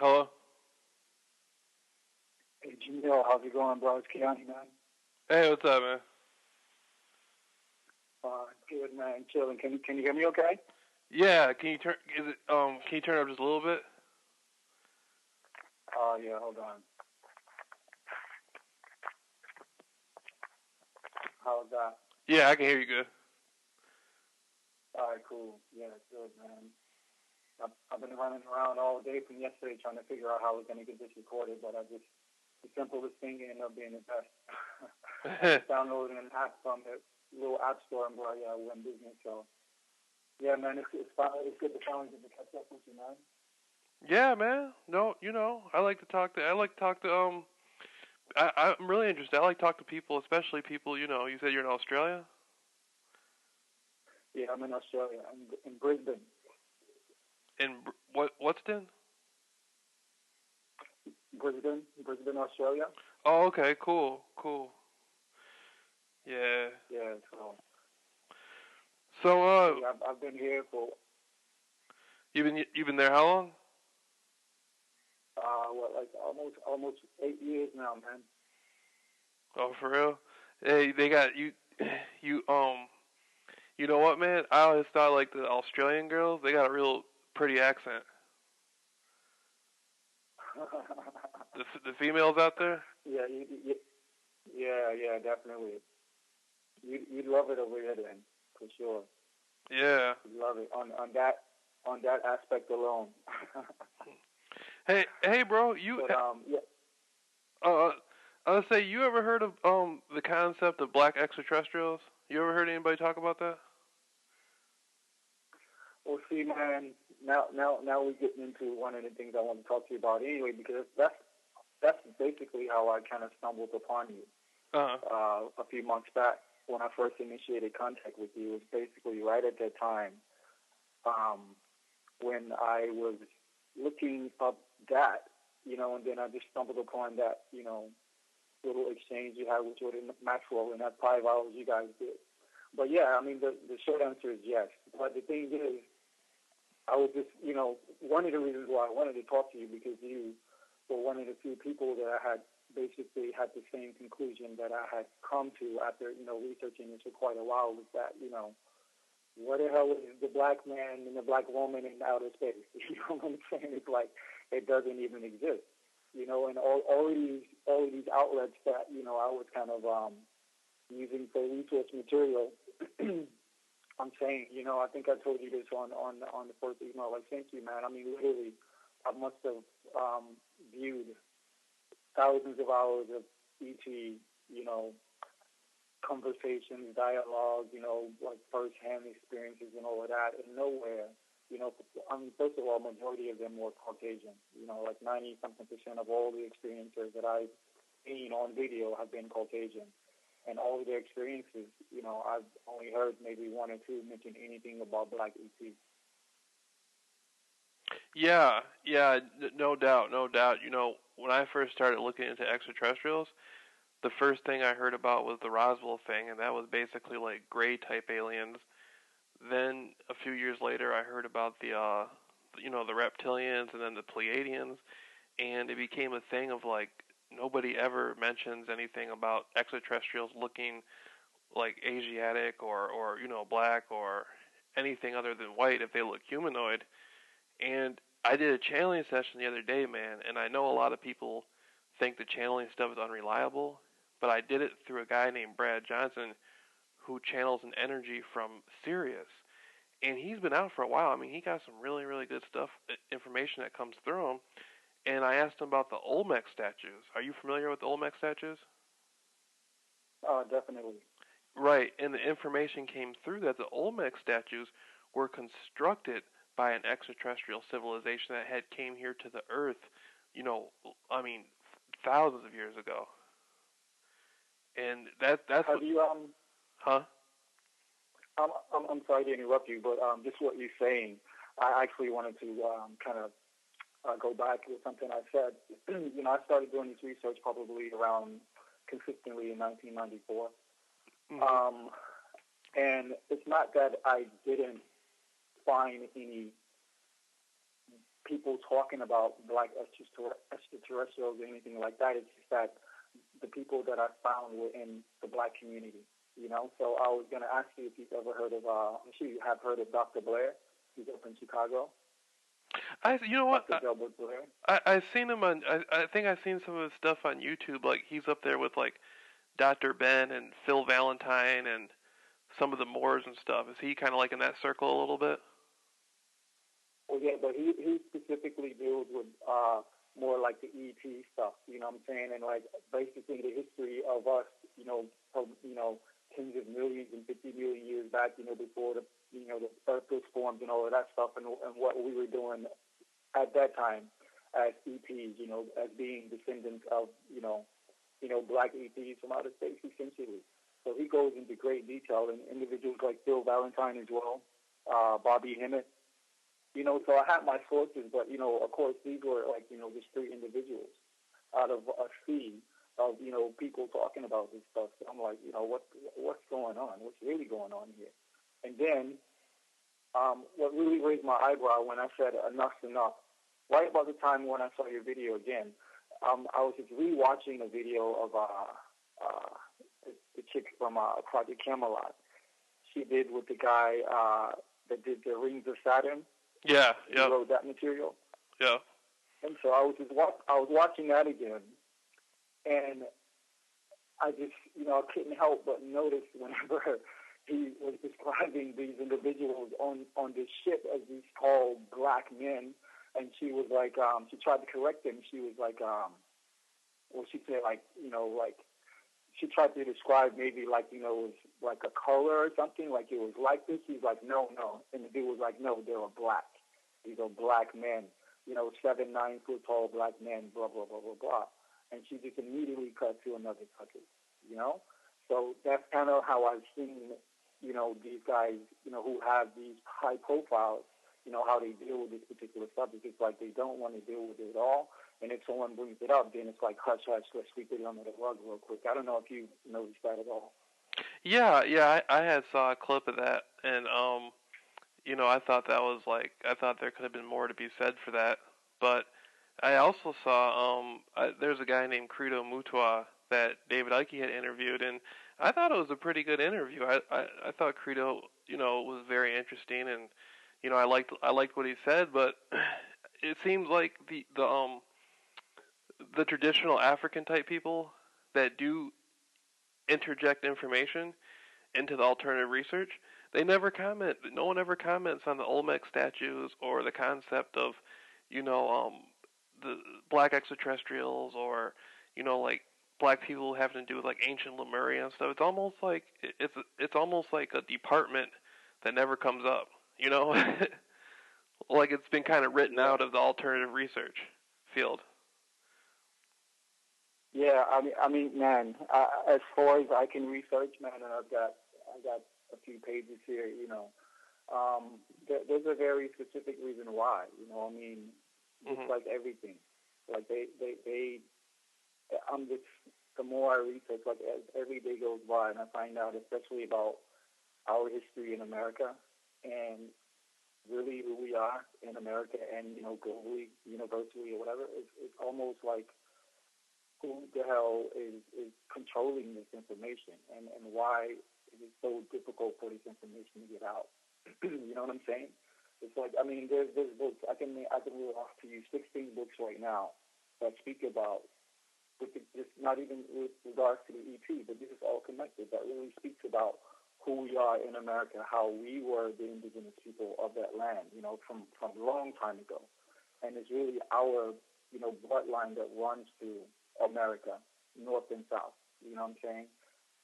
Hello? Hey, Jameel, how's it going, bro? It's Keanu, man. Hey, what's up, man? Good, man. Chilling. Can you hear me okay? Yeah, can you turn it up just a little bit? Yeah, hold on. How's that? Yeah, I can hear you good. All right, cool. Yeah, good, man. I've been running around all day from yesterday trying to figure out how I was going to get this recorded, but the simplest thing ended up being the best. I just downloaded an app from the little app store and yeah, we're in business. So, yeah, man, it's good to finally get to catch up with you, man. Yeah, man. No, I like to talk to I'm really interested. I like to talk to people, especially people, you said you're in Australia? Yeah, I'm in Australia. I'm in Brisbane. In what's in? Brisbane, Australia. Oh, okay, cool. Yeah. Yeah, so So yeah, I've been here for you've been there how long? like almost 8 years now, man. Oh, for real? Hey, they got you you you know what, man? I always thought like the Australian girls, they got a real pretty accent. The females out there? Yeah, yeah, definitely. You'd love it over here then, for sure. Yeah. You'd love it on that aspect alone. Hey, bro, But yeah. uh, I was say, you ever heard of the concept of black extraterrestrials? You ever heard anybody talk about that? Well, see, man. Now we're getting into one of the things I want to talk to you about anyway, because that's basically how I kind of stumbled upon you. Uh huh. A few months back when I first initiated contact with you. It was basically right at that time um, when I was looking up that, and then I just stumbled upon that, little exchange you had with Jordan Maxwell in that 5 hours you guys did. But yeah, I mean, the short answer is yes. But the thing is, I was just, one of the reasons why I wanted to talk to you because you were one of the few people that I had basically had the same conclusion that I had come to after, researching this for quite a while was that, what the hell is the black man and the black woman in outer space? You know what I'm saying? It's like it doesn't even exist. And all of these outlets that, I was kind of using for resource material. I'm saying, I think I told you this on the first email I sent you, man. I mean, literally, I must have viewed thousands of hours of ET, conversations, dialogue, like first-hand experiences and all of that, and nowhere, I mean, first of all, majority of them were Caucasian. Like 90-something% of all the experiences that I've seen on video have been Caucasian. And all of their experiences, I've only heard maybe one or two mention anything about black ET. Yeah, no doubt, no doubt. When I first started looking into extraterrestrials, the first thing I heard about was the Roswell thing, and that was basically like gray type aliens. Then a few years later, I heard about the reptilians and then the Pleiadians, and it became a thing of like nobody ever mentions anything about extraterrestrials looking like Asiatic or black or anything other than white if they look humanoid. And I did a channeling session the other day, man, and I know a lot of people think the channeling stuff is unreliable, but I did it through a guy named Brad Johnson who channels an energy from Sirius. And he's been out for a while. I mean, he got some really, really good stuff, information that comes through him. And I asked him about the Olmec statues. Are you familiar with the Olmec statues? Definitely. Right, and the information came through that the Olmec statues were constructed by an extraterrestrial civilization that had came here to the Earth, I mean, thousands of years ago. And that's Have what, you huh? I'm sorry to interrupt you, but just what you're saying, I actually wanted to kind of go back to something I said. I started doing this research probably around consistently in 1994. Mhm. And it's not that I didn't find any people talking about black extraterrestrials or anything like that. It's just that the people that I found were in the black community, you know. So I was going to ask you if you've ever heard of, I'm sure you have heard of Dr. Blair. He's up in Chicago. You know what? Dr. Delbert Blair. I've seen him on. I think I've seen some of his stuff on YouTube. Like he's up there with like Dr. Ben and Phil Valentine and some of the Moors and stuff. Is he kind of like in that circle a little bit? Well, yeah, but he specifically deals with more like the ET stuff. You know what I'm saying? And like basically the history of us. You know, from tens of millions and 50 million years back. You know, before the the Earth was formed and all of that stuff, and what we were doing at that time as ETs. You know, as being descendants of black ETs from outer space, essentially. So he goes into great detail, and individuals like Phil Valentine as well, Bobby Hemmett. You know, so I had my sources, but of course, these were like just three individuals out of a sea of people talking about this stuff. So I'm like, what's going on? What's really going on here? And then, what really raised my eyebrow when I said enough's enough, right about the time when I saw your video again, I was just rewatching a video of the chick from Project Camelot. She did with the guy that did the Rings of Saturn. Yeah. He wrote that material. Yeah. And so I was watching that again, and I just I couldn't help but notice whenever he was describing these individuals on this ship as these tall black men, and she was like, she tried to correct him. She was like, she said like she tried to describe maybe like it was like a color or something, like it was like this. He's like, no, and the dude was like, no, they were black. These are black men, 7, 9 foot tall black men, blah blah blah blah blah. And she just immediately cut to another subject, So that's kind of how I've seen, these guys, who have these high profiles, how they deal with this particular subject. It's like they don't want to deal with it at all. And if someone brings it up, then it's like, hush, hush, let's sweep it under the rug real quick. I don't know if you noticed that at all. Yeah, I had saw a clip of that, and I thought that was like, I thought there could have been more to be said for that, but I also saw there's a guy named Credo Mutua that David Icke had interviewed, and I thought it was a pretty good interview. I thought Credo, was very interesting, and I liked what he said, but it seems like the traditional African type people that do interject information into the alternative research, they never comment. No one ever comments on the Olmec statues or the concept of, the black extraterrestrials or, like black people having to do with like ancient Lemuria and stuff. It's almost like it's almost like a department that never comes up. Like it's been kind of written out of the alternative research field. Yeah, I mean, man. As far as I can research, man, and I got a few pages here. There's a very specific reason why. I mean, just like everything, like they. I'm just the more I research, like as every day goes by, and I find out, especially about our history in America, and really who we are in America, and globally, universally, or whatever. It's almost like, who the hell is controlling this information, and why is it so difficult for this information to get out? You know what I'm saying? It's like, I mean, there's books. I can read off to you 16 books right now that speak about, just not even with regards to the EP, but this is all connected, that really speaks about who we are in America, how we were the indigenous people of that land, from a long time ago. And it's really our, bloodline that runs through America, north and south, you know what I'm saying?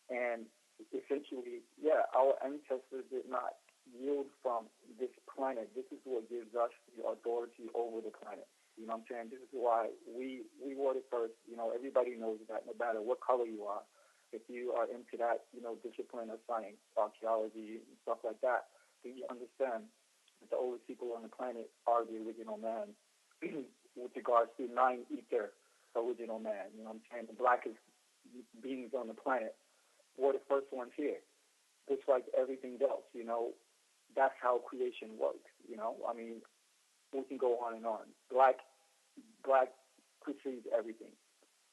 And essentially, yeah, our ancestors did not yield from this planet. This is what gives us the authority over the planet. You know what I'm saying? This is why we were the first. Everybody knows that, no matter what color you are, if you are into that, discipline of science, archaeology, and stuff like that, then you understand that the oldest people on the planet are the original man with regards to 9-ether original man. You know what I'm saying? The blackest beings on the planet were the first ones here. Just like everything else, that's how creation works. I mean, we can go on and on. Black perceives everything.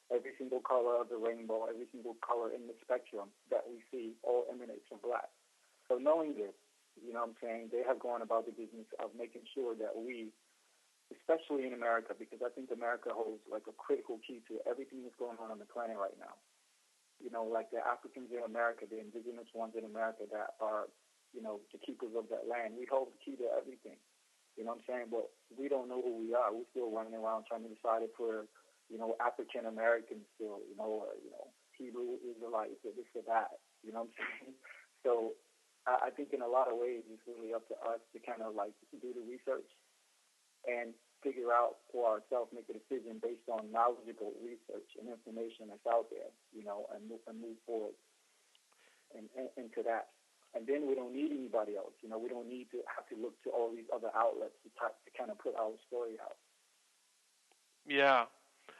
Every single color of the rainbow, every single color in the spectrum that we see all emanates from black. So knowing this, you know what I'm saying, they have gone about the business of making sure that we, especially in America, because I think America holds like a critical key to everything that's going on the planet right now. You know, like the Africans in America, the indigenous ones in America that are, you know, the keepers of that land. We hold the key to everything. You know what I'm saying? But we don't know who we are. We're still running around trying to decide if we're, you know, African Americans still, you know, or, you know, Hebrew Israelites or this or that. You know what I'm saying? So I think in a lot of ways it's really up to us to kind of like do the research and figure out for ourselves, make a decision based on knowledgeable research and information that's out there, you know, and move forward into that. And then we don't need anybody else. You know, we don't need to have to look to all these other outlets to kind of put our story out. Yeah,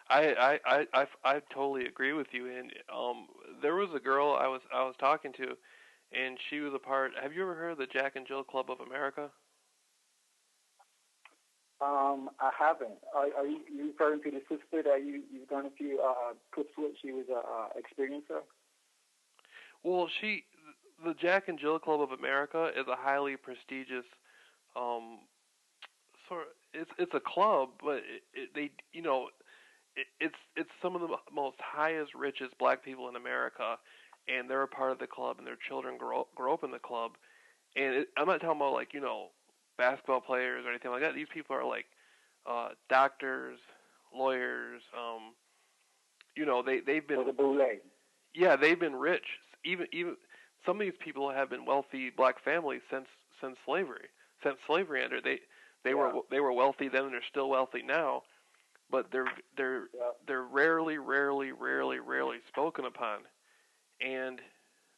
I totally agree with you. And there was a girl I was talking to, and she was a part. Have you ever heard of the Jack and Jill Club of America? I haven't. Are you referring to the sister that you've done a few clips with? She was a experiencer. Well, the Jack and Jill Club of America is a highly prestigious, um, it's a club, but they, you know, it's some of the most highest, richest black people in America, and they're a part of the club, and their children grow up in the club. And I'm not talking about like, you know, basketball players or anything like that. These people are like doctors, lawyers. You know, they've been, yeah, they've been rich. Even some of these people have been wealthy black families since slavery. Since slavery ended, they were wealthy then, and they're still wealthy now. But they're rarely spoken upon. And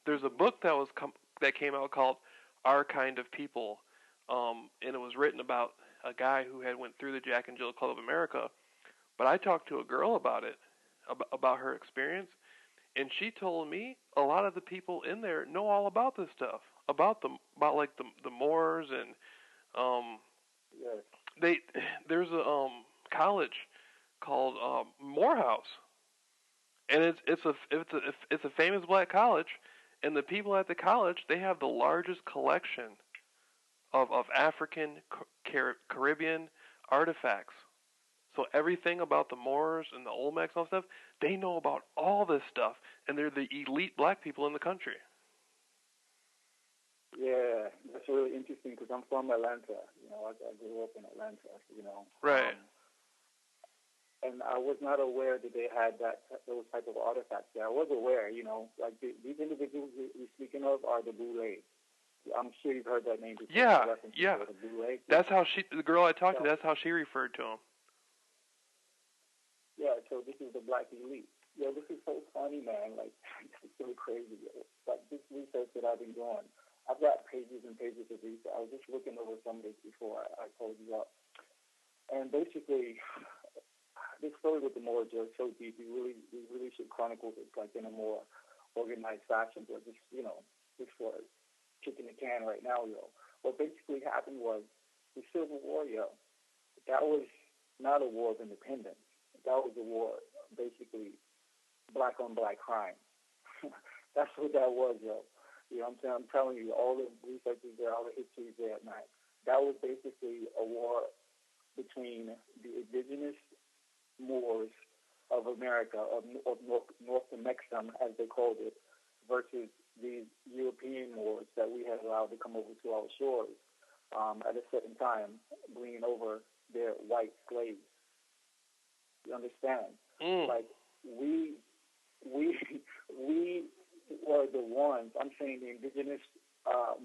there's a book that came out called Our Kind of People, and it was written about a guy who had went through the Jack and Jill Club of America. But I talked to a girl about it, about her experience, and she told me a lot of the people in there know all about this stuff, about like the Moors, and there's a college called Morehouse, and it's a famous black college, and the people at the college, they have the largest collection of African Caribbean artifacts. So everything about the Moors and the Olmecs and all stuff, they know about all this stuff, and they're the elite black people in the country. Yeah, that's really interesting because I'm from Atlanta. You know, I grew up in Atlanta. You know, right. And I was not aware that they had those type of artifacts there. I was aware, you know, like these individuals we're speaking of are the Boulay. I'm sure you've heard that name before. Yeah. That's how the girl I talked to, that's how she referred to them. Yeah, so this is the black elite. Yo, this is so funny, man. Like, it's so crazy. Like, this research that I've been doing, I've got pages and pages of research. I was just looking over some of this before I told you up. And basically, this story with the Moors is so deep. We really should chronicle this, like, in a more organized fashion, but just, you know, just for kicking the can right now, yo. What basically happened was the Civil War, yo. That was not a war of independence. That was a war, basically, black-on-black crime. That's what that was, yo. You know what I'm saying? I'm telling you, all the research is there, all the history is there at night. That was basically a war between the indigenous Moors of America, of North Mexico, as they called it, versus these European Moors that we had allowed to come over to our shores at a certain time, bringing over their white slaves. You understand? Like we were the ones. I'm saying the indigenous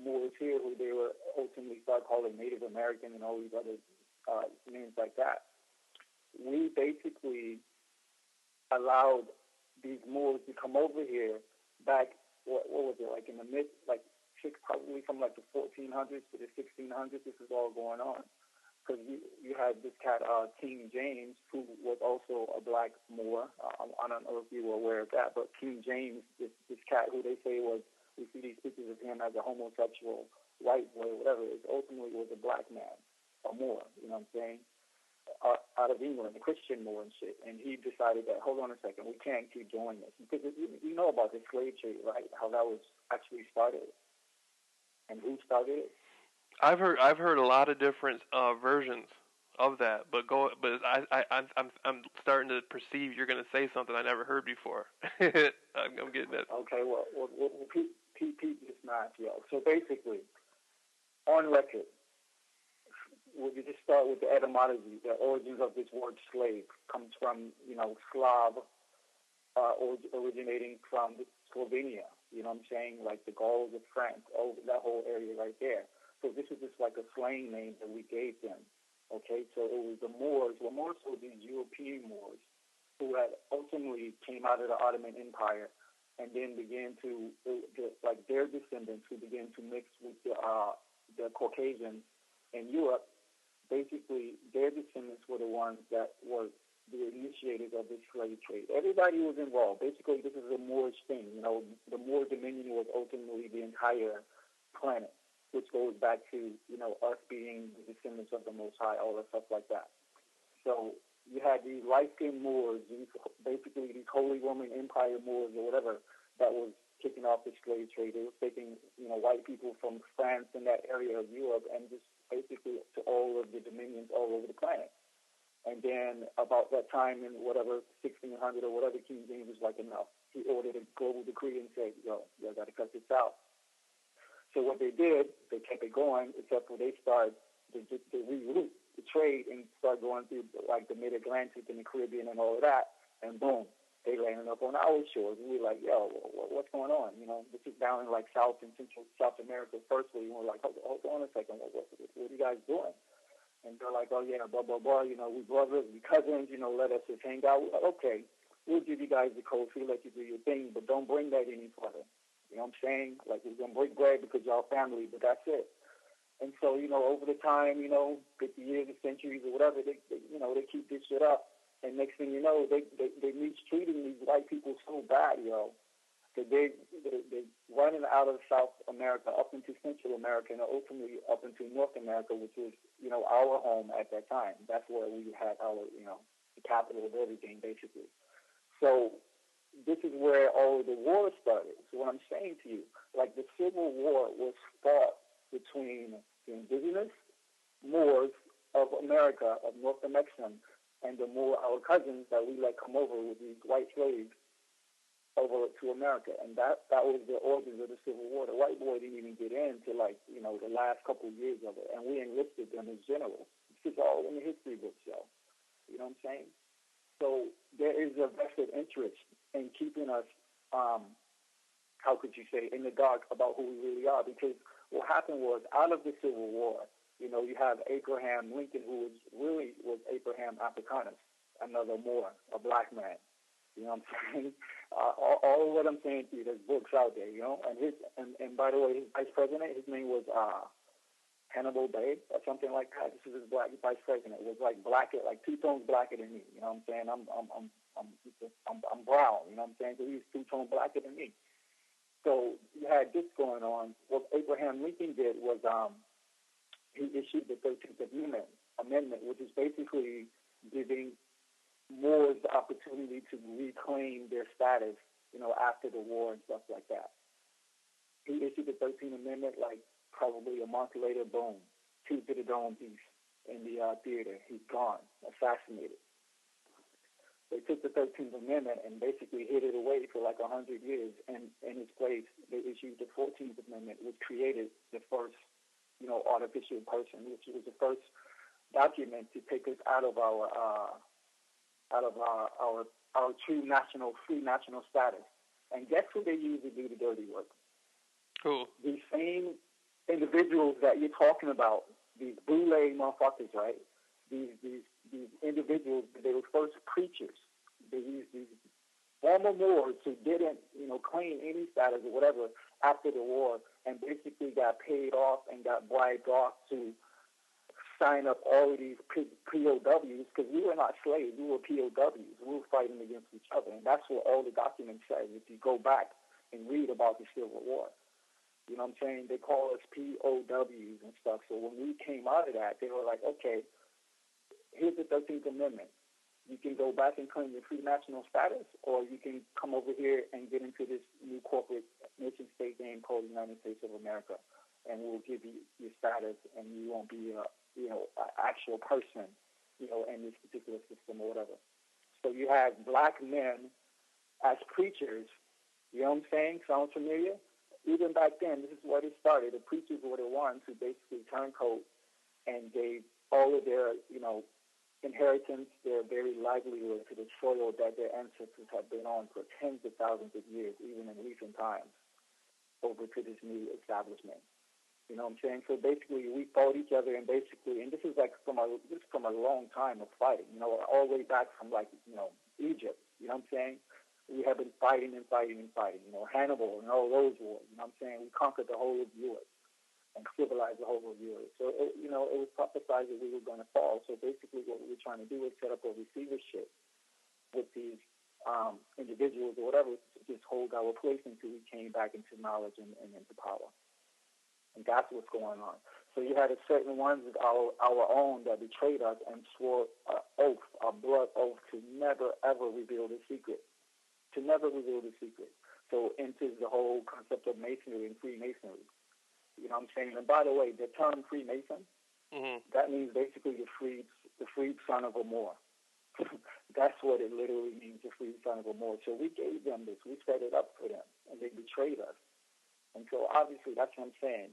Moors here, who they were ultimately start calling Native American and all these other names like that. We basically allowed these Moors to come over here back. What was it, like in the probably from like the 1400s to the 1600s? This is all going on. Because you had this cat, King James, who was also a black Moor. I don't know if you were aware of that, but King James, this cat who they say we see these pictures of him as a homosexual white boy, whatever, it ultimately was a black man. a Moor, you know what I'm saying, out of England, a Christian Moor and shit. And he decided that, hold on a second, we can't keep doing this. Because you know about the slave trade, right? How that was actually started and who started it. I've heard a lot of different versions of that, but I'm starting to perceive you're going to say something I never heard before. I'm getting it. Okay, well Pete this math, yo. So basically, on record, we just start with the etymology. The origins of this word slave comes from, Slav, originating from Slovenia. You know what I'm saying? Like the Gauls of France, that whole area right there. So this is just like a slang name that we gave them. Okay, so it was the Moors, well, more so these European Moors, who had ultimately came out of the Ottoman Empire and then began to, like their descendants who began to mix with the Caucasians in Europe. Basically, their descendants were the ones that were the initiators of this slave trade. Everybody was involved. Basically, this is a Moorish thing. The Moor dominion was ultimately the entire planet, which goes back to, us being the descendants of the Most High, all that stuff like that. So you had these light-skinned Moors, basically these Holy Roman Empire Moors or whatever, that was kicking off the slave trade. They were taking, white people from France and that area of Europe and just basically to all of the dominions all over the planet. And then about that time in whatever, 1600 or whatever, King James was like, enough. He ordered a global decree and said, yo, you got to cut this out. So what they did, they kept it going, except for they started to reroute the trade and start going through like the Mid-Atlantic and the Caribbean and all of that, and boom, they landed up on our shores. And we were like, yo, what's going on? This is down in like South and Central South America firstly, and we're like, hold on a second, what are you guys doing? And they're like, oh yeah, blah, blah, blah, we brothers, we cousins, let us just hang out. We're like, okay, we'll give you guys the code, we'll let you do your thing, but don't bring that any further. You know what I'm saying? Like, we're going to break bread because y'all family, but that's it. And so, over the time, 50 years or centuries or whatever, they keep this shit up. And next thing you know, they mistreating these white people so bad, that they're running out of South America up into Central America and ultimately up into North America, which was, our home at that time. That's where we had our, the capital of everything, basically. So this is where all of the wars started. So what I'm saying to you, like the Civil War was fought between the indigenous Moors of America, of North America, and the Moor, our cousins that we let come over with these white slaves over to America. And that was the origins of the Civil War. The white boy didn't even get into the last couple of years of it. And we enlisted them as generals. This is all in the history books, yo. You know what I'm saying? So there is a vested interest in keeping us, how could you say, in the dark about who we really are. Because what happened was, out of the Civil War, you have Abraham Lincoln, who was Abraham Africanus, another Moor, a black man. You know what I'm saying? All of what I'm saying to you, there's books out there, and by the way, his vice president, his name was Hannibal Bay or something like that. This is his black vice president. It was like two tones blacker than me. You know what I'm saying? I'm brown. You know what I'm saying? So he's 2 tones blacker than me. So you had this going on. What Abraham Lincoln did was he issued the 13th Amendment, which is basically giving Moors the opportunity to reclaim their status, after the war and stuff like that. He issued the 13th Amendment, like probably a month later, boom, 2 to the dome piece in the theater. He's gone, assassinated. They took the 13th Amendment and basically hid it away for like 100 years, and in its place, they issued the 14th Amendment, which created the first, artificial person, which was the first document to take us out of our true free national status. And guess who they used to do the dirty work? Cool. These same individuals that you're talking about, these boule motherfuckers, right? These individuals, they were first preachers. These former Moors who didn't, claim any status or whatever after the war, and basically got paid off and got bribed off to sign up all of these POWs, because we were not slaves, we were POWs. We were fighting against each other, and that's what all the documents say if you go back and read about the Civil War. You know what I'm saying? They call us POWs and stuff. So when we came out of that, they were like, okay, here's the 13th Amendment. You can go back and claim your free national status, or you can come over here and get into this new corporate nation-state game called the United States of America, and we'll give you your status, and you won't be an actual person, in this particular system or whatever. So you have black men as preachers. You know what I'm saying? Sound familiar? Even back then, this is where it started. The preachers were the ones who basically turncoat and gave all of their, inheritance, their very livelihood to the soil that their ancestors have been on for tens of thousands of years, even in recent times, over to this new establishment. You know what I'm saying? So basically, we fought each other, and this is like from a long time of fighting. All the way back from Egypt. You know what I'm saying? We have been fighting and fighting and fighting. Hannibal and all those wars. You know what I'm saying? We conquered the whole of Europe and civilized the whole of Europe. So it was prophesied that we were going to fall. So basically, what we were trying to do is set up a receivership with these individuals or whatever to just hold our place until we came back into knowledge and into power. And that's what's going on. So you had a certain ones of our own that betrayed us and swore a blood oath to never, ever reveal the secret. To never reveal the secret. So enters the whole concept of masonry and Freemasonry. You know what I'm saying? And by the way, the term Freemason, that means basically the freed son of a Moor. That's what it literally means, the freed son of a Moor. So we gave them this. We set it up for them, and they betrayed us. And so obviously that's what I'm saying.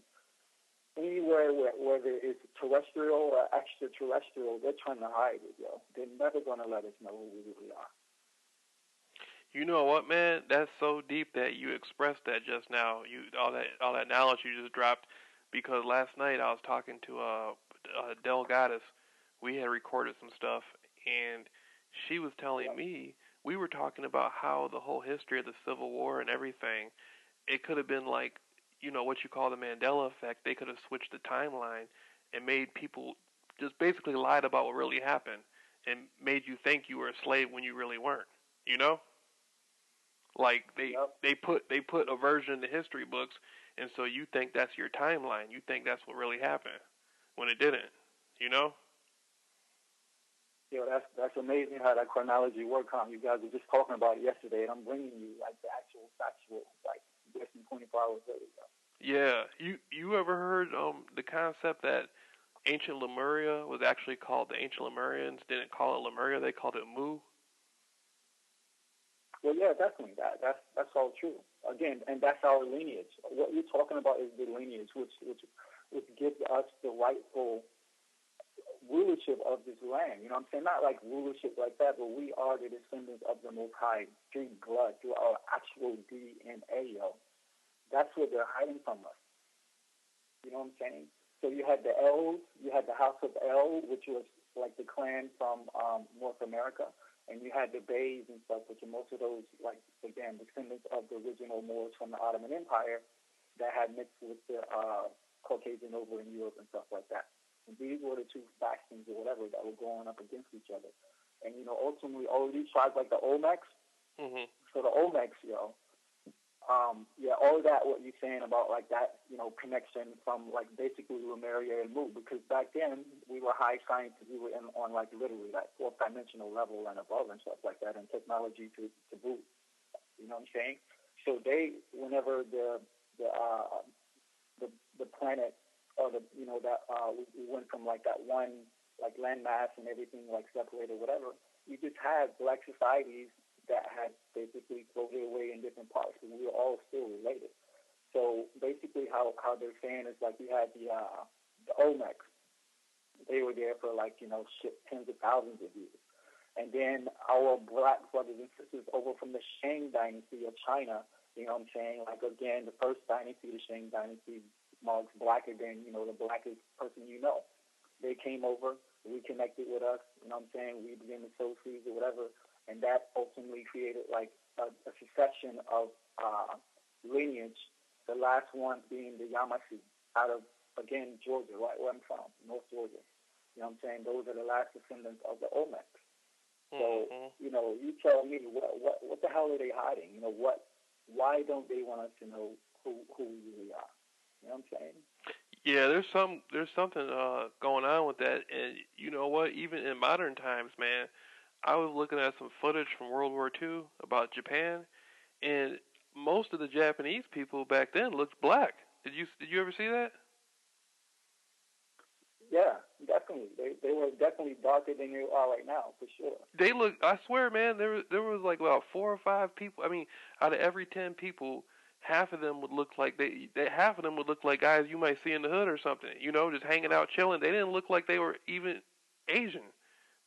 Anywhere whether it's terrestrial or extraterrestrial, they're trying to hide it, yo. They're never going to let us know who we really are. You know what, man? That's so deep that you expressed that just now. All that knowledge you just dropped, because last night I was talking to Del Goddess. We had recorded some stuff, and she was telling me, we were talking about how the whole history of the Civil War and everything, it could have been like, what you call the Mandela effect. They could have switched the timeline and made people just basically lied about what really happened and made you think you were a slave when you really weren't. Like they put a version in the history books, and so you think that's your timeline. You think that's what really happened when it didn't. That's amazing how that chronology works. You guys were just talking about it yesterday, and I'm bringing you like the actual factual, like less than 24 hours later. Yeah, you ever heard the concept that ancient Lemuria was actually called the ancient Lemurians? Didn't call it Lemuria, they called it Mu. Well, yeah, definitely. That's all true. Again, and that's our lineage. What you're talking about is the lineage, which gives us the rightful rulership of this land. You know what I'm saying? Not like rulership like that, but we are the descendants of the Most High through blood, through our actual DNA, yo. That's what they're hiding from us. You know what I'm saying? So you had the L's, you had the House of El, which was like the clan from North America, and you had the Bays and stuff, which are most of those, like, again, descendants of the original Moors from the Ottoman Empire that had mixed with the Caucasian over in Europe and stuff like that. And these were the two factions or whatever that were going up against each other. And, ultimately, all of these tribes, like the Olmecs, so the Olmecs, all of that, what you're saying about, like, that, connection from, like, basically Lemuria and Mu, because back then we were high scientists. We were on, like, literally that fourth dimensional level and above and stuff like that, and technology to boot. You know what I'm saying? So whenever the planet, or we went from, like, that one, like, landmass and everything, like, separated, whatever, you just had black societies that had basically floated away in different parts, and we were all still related. So basically how they're saying is, like, we had the Olmecs. They were there for, like, tens of thousands of years. And then our black brothers and sisters over from the Shang dynasty of China, you know what I'm saying? Like, again, the first dynasty, the Shang dynasty, marks blacker than, the blackest person you know. They came over, reconnected with us, you know what I'm saying? We began to sow seeds or whatever. And that ultimately created, like, a succession of lineage, the last one being the Yamasee out of, again, Georgia, right where I'm from, North Georgia. You know what I'm saying? Those are the last descendants of the Olmecs. So, you tell me, what the hell are they hiding? Why don't they want us to know who we really are? You know what I'm saying? Yeah, there's something going on with that, and you know what? Even in modern times, man, I was looking at some footage from World War II about Japan, and most of the Japanese people back then looked black. Did you ever see that? Yeah, definitely. They were definitely darker than they are right now, for sure. They look. I swear, man, there was like about 4 or 5 people. I mean, out of every 10 people, half of them would look like half of them would look like guys you might see in the hood or something. Just hanging out, chilling. They didn't look like they were even Asian.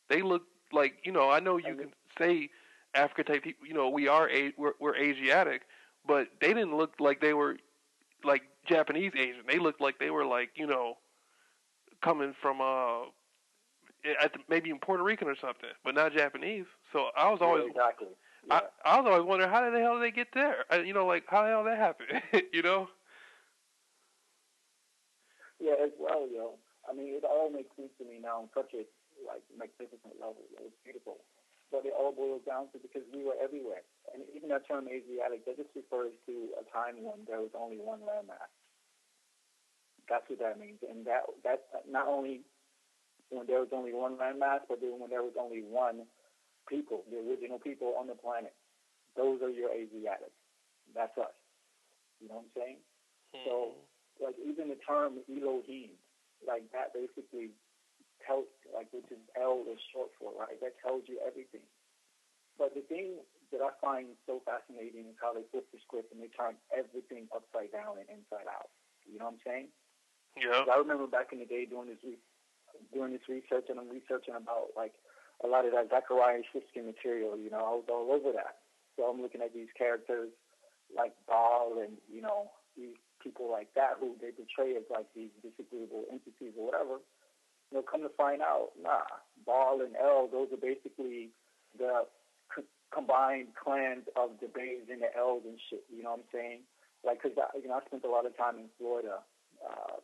They looked like I know you And can say Africa type people. We're Asiatic, but they didn't look like they were like Japanese Asian. They looked like they were like coming from maybe in Puerto Rican or something, but not Japanese. So I was yeah, always exactly. I, Yeah. I was always wondering how the hell did they get there? Like how the hell that happened? you know? Yeah, as well, yo. I mean, it all makes sense to me now on such a magnificent level. It's beautiful, but it all boils down to because we were everywhere, and even that term Asiatic, that just refers to a time when there was only one landmass. That's what that means, and that not only when there was only one landmass, but then when there was only one people, the original people on the planet. Those are your Asiatics. That's us. You know what I'm saying? So, Hmm. like, even the term Elohim, like, that basically tells, like, which is L is short for, right? That tells you everything. But the thing that I find so fascinating is how they flip the script and they turn everything upside down and inside out. You know what I'm saying? Yeah. 'Cause I remember back in the day doing this research, and I'm researching about, like, a lot of that Zachariah Sitchin material. I was all over that. So I'm looking at these characters like Baal and, these people like that who they portray as like these disagreeable entities or whatever. Come to find out, nah, Baal and El, those are basically the combined clans of the Bays and the Els and shit. You know what I'm saying? Like, cause I spent a lot of time in Florida,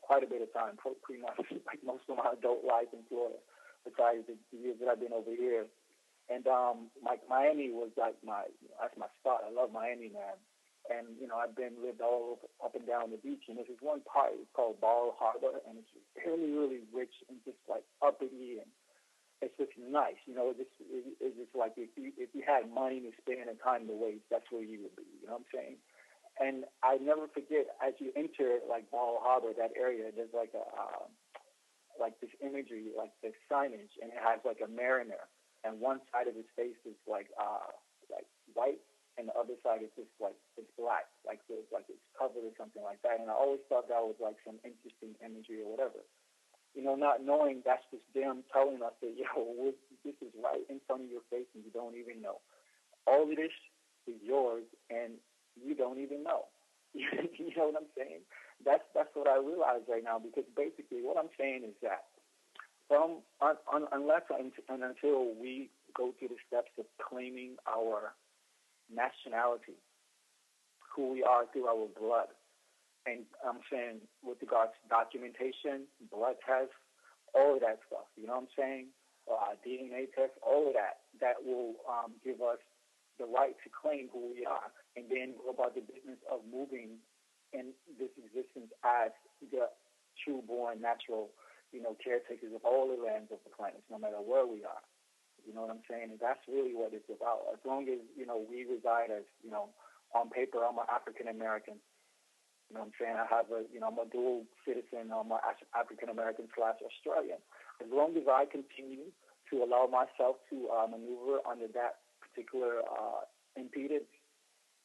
quite a bit of time, pretty much like most of my adult life in Florida, besides the years that I've been over here. And like Miami was like that's my spot. I love Miami, man. And I've been lived all up and down the beach, and there's this one part. It's called Ball Harbor, and it's really, really rich and just like uppity, and it's just nice. It's just like if you had money to spend and time to waste, that's where you would be. You know what I'm saying? And I never forget as you enter like Ball Harbor, that area, there's like a like this imagery, like this signage, and it has like a mariner, and one side of his face is like white, and the other side is just like it's black, like so it's like it's covered or something like that. And I always thought that was like some interesting imagery or whatever. Not knowing that's just them telling us that this is right in front of your face, and you don't even know. All of this is yours, and you don't even know. You know what I'm saying? That's what I realize right now, because basically what I'm saying is that unless and until we go through the steps of claiming our nationality, who we are through our blood, and I'm saying with regards to documentation, blood tests, all of that stuff, you know what I'm saying? DNA tests, all of that will give us the right to claim who we are, and then go about the business of moving in this existence as the true born natural, caretakers of all the lands of the planet, no matter where we are. You know what I'm saying? And that's really what it's about. As long as, we reside as, on paper, I'm an African American. You know what I'm saying? I'm a dual citizen. I'm an African American / Australian. As long as I continue to allow myself to maneuver under that particular impedance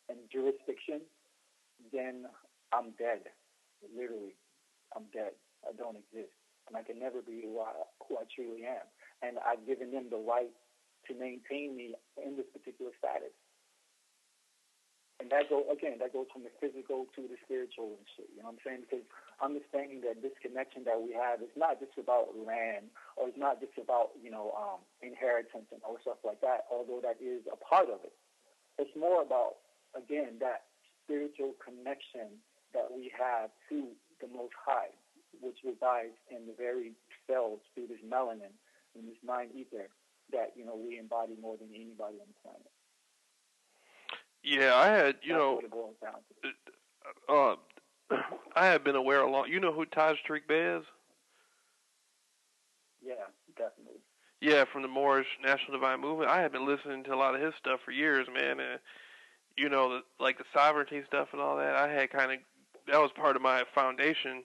and jurisdiction, then I'm dead. Literally, I'm dead. I don't exist. And I can never be who I truly am. And I've given them the right to maintain me in this particular status. And that goes from the physical to the spiritual and shit. You know what I'm saying? Because understanding that this connection that we have is not just about land, or it's not just about, inheritance and all stuff like that, although that is a part of it. It's more about, again, that spiritual connection that we have to the Most High, which resides in the very cells through this melanin and this mind ether that, we embody more than anybody on the planet. Yeah, I had That's what it boils down to. uh, I have been aware a long. You know who Taj Tariq Bey is? Yeah, definitely. Yeah, from the Moorish National Divine Movement. I have been listening to a lot of his stuff for years, man. And like the sovereignty stuff and all that. I had kind of that was part of my foundation.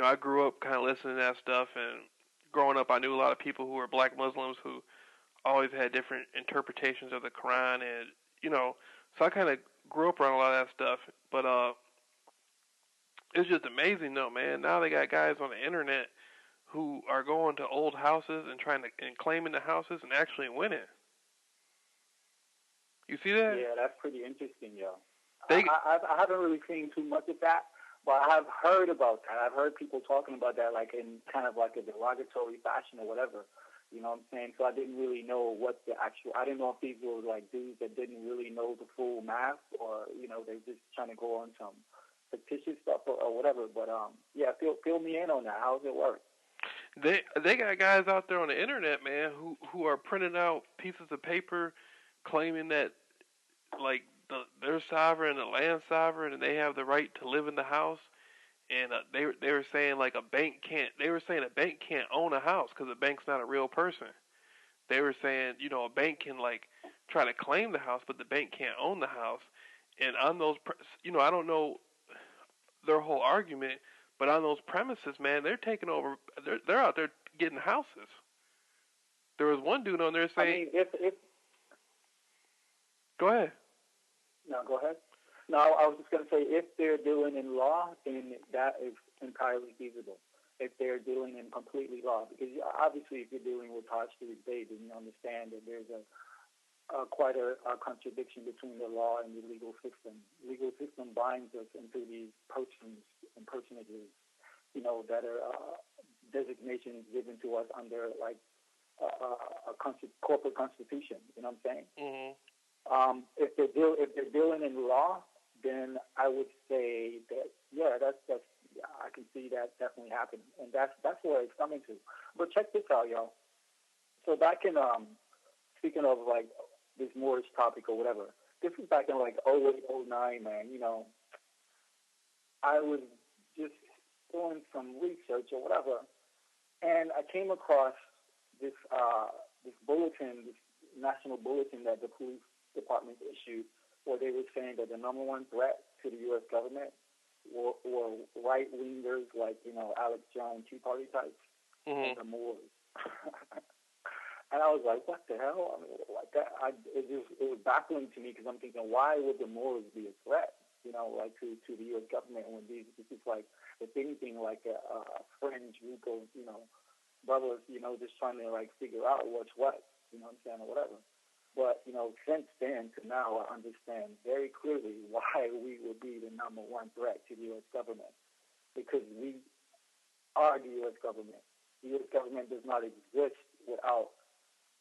I grew up kind of listening to that stuff, and growing up, I knew a lot of people who were Black Muslims who always had different interpretations of the Quran, and so I kind of grew up around a lot of that stuff. But it's just amazing, though, man. Now they got guys on the internet who are going to old houses and claiming the houses and actually winning. You see that? Yeah, that's pretty interesting, yo. They I haven't really seen too much of that, but I have heard about that. I've heard people talking about that, like in kind of like a derogatory fashion or whatever. You know what I'm saying? So I didn't really know what I didn't know if these were like dudes that didn't really know the full math, or they're just trying to go on some fictitious stuff or whatever. But yeah, fill me in on that. How does it work? They got guys out there on the internet, man, who are printing out pieces of paper claiming that like they're sovereign, the land sovereign, and they have the right to live in the house. And they were saying like a bank can't. They were saying a bank can't own a house because a bank's not a real person. They were saying a bank can like try to claim the house, but the bank can't own the house. And on those, I don't know their whole argument, but on those premises, man, they're taking over. They're out there getting houses. There was one dude on there saying, I mean, if go ahead. No, go ahead. No, I was just going to say, if they're dealing in law, then that is entirely feasible. If they're dealing in completely law, because obviously, if you're dealing with Taj Tariq Bey, then you understand that there's quite a contradiction between the law and the legal system. The legal system binds us into these persons and personages, that are designations given to us under like a corporate constitution. You know what I'm saying? Mm-hmm. If they're dealing in law, then I would say that that's I can see that definitely happening, and that's where it's coming to. But check this out, y'all. So back in speaking of like this Moorish topic or whatever, this was back in like 08, 09, man. I was just doing some research or whatever, and I came across this bulletin, this national bulletin that the police department issued, where they were saying that the number one threat to the U.S. government were right-wingers like, Alex Jones, Tea Party types, and the Moors. And I was like, what the hell? I mean, like that, it was baffling to me because I'm thinking, why would the Moors be a threat, like to the U.S. government when this is like, if anything, like a fringe group of, brothers, just trying to like figure out what's what, you know what I'm saying, or whatever. But, since then to now, I understand very clearly why we would be the number one threat to the U.S. government. Because we are the U.S. government. The U.S. government does not exist without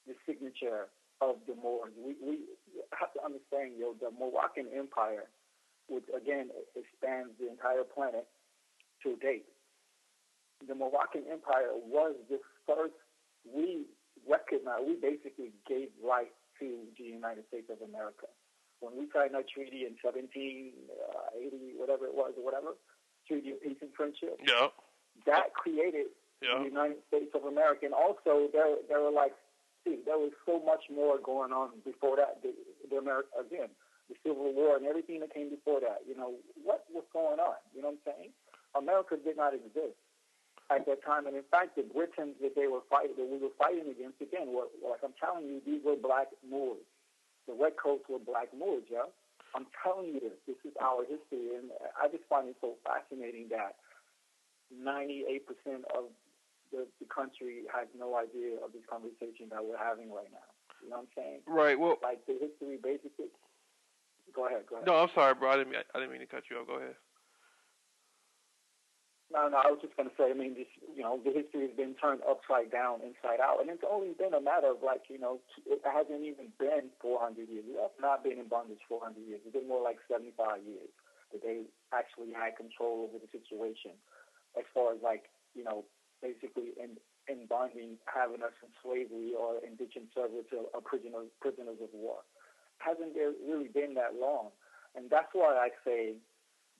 the signature of the Moors. We have to understand, the Moroccan Empire, which, again, it spans the entire planet to date. The Moroccan Empire was the first we basically gave life to the United States of America. When we signed our treaty in 1780, whatever it was, Treaty of Peace and Friendship, that created the United States of America. And also, there was so much more going on before that. The Civil War and everything that came before that. What was going on? You know what I'm saying? America did not exist at that time, and in fact, the Britons that we were fighting against, again, like I'm telling you, these were black Moors. The redcoats were black Moors, yeah. I'm telling you this. This is our history, and I just find it so fascinating that 98% of the country has no idea of this conversation that we're having right now. You know what I'm saying? Right. Well, like the history, basically. Go ahead. No, I'm sorry, bro. I didn't mean to cut you off. Go ahead. No, I was just going to say, I mean, the history has been turned upside down, inside out, and it's only been a matter of it hasn't even been 400 years. We have not been in bondage 400 years. It's been more like 75 years that they actually had control over the situation as far as basically in bonding, having us in slavery or indentured service or prisoners of war. Hasn't there really been that long? And that's why I say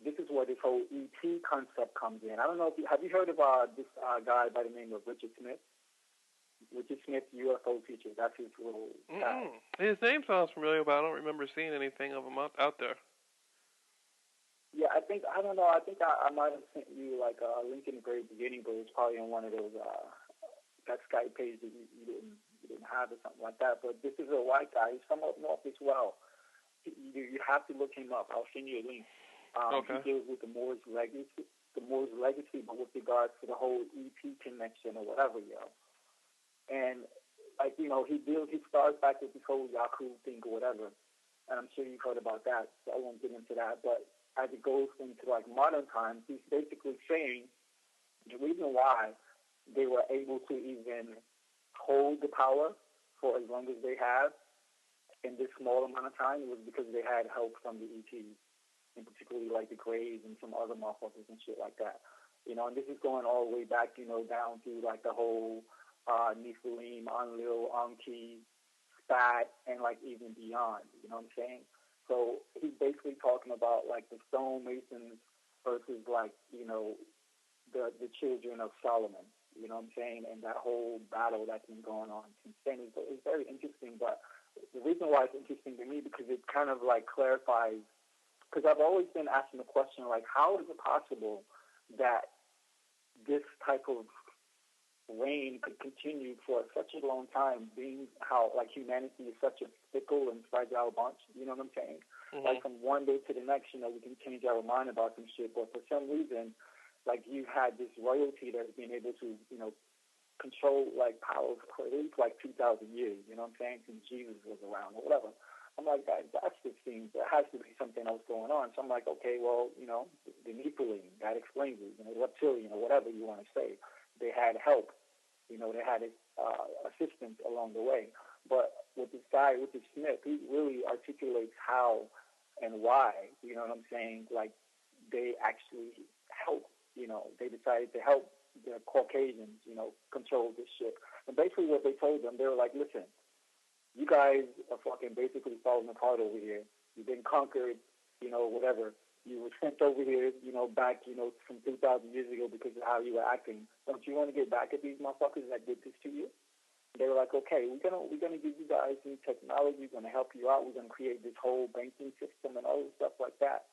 this is where this whole ET concept comes in. I don't know if have you heard of this guy by the name of Richard Smith? Richard Smith, UFO teacher. That's his little guy. His name sounds familiar, but I don't remember seeing anything of him out there. Yeah, I don't know. I think I might have sent you like a link in the very beginning, but it's probably on one of those that Skype page that you didn't have or something like that. But this is a white guy. He's from up north as well. You have to look him up. I'll send you a link. Okay. He deals with the Moors legacy, but with regards to the whole ET connection or whatever, And like he starts back with this whole Yaku thing or whatever, and I'm sure you've heard about that. So I won't get into that. But as it goes into like modern times, he's basically saying the reason why they were able to even hold the power for as long as they have in this small amount of time was because they had help from the ETs, and particularly like the Greys and some other motherfuckers and shit like that. And this is going all the way back, down to like the whole Nephilim, Enlil, Anki, Spat, and like even beyond. You know what I'm saying? So he's basically talking about like the stonemasons versus like the children of Solomon. You know what I'm saying? And that whole battle that's been going on since then is very interesting. But the reason why it's interesting to me because it kind of like clarifies. Because I've always been asking the question like, how is it possible that this type of reign could continue for such a long time, being how like humanity is such a fickle and fragile bunch. You know what I'm saying? Mm-hmm. Like from one day to the next, we can change our mind about some shit. But for some reason, like you had this royalty that's been able to, control like power for at least like 2,000 years. You know what I'm saying? Since Jesus was around or whatever. I'm like, that's the thing. There has to be something else going on. So I'm like, okay, well, the Nephilim, that explains it. Reptilian or whatever you want to say. They had help. They had assistance along the way. But with this guy, with this Smith, he really articulates how and why, you know what I'm saying, like they actually help, they decided to help the Caucasians, control this shit. And basically what they told them, they were like, listen, you guys are fucking basically falling apart over here. You've been conquered, whatever. You were sent over here, back, from 2,000 years ago because of how you were acting. Don't you want to get back at these motherfuckers that did this to you? They were like, okay, we're gonna give you guys new technology. We're gonna help you out. We're gonna create this whole banking system and all this stuff like that,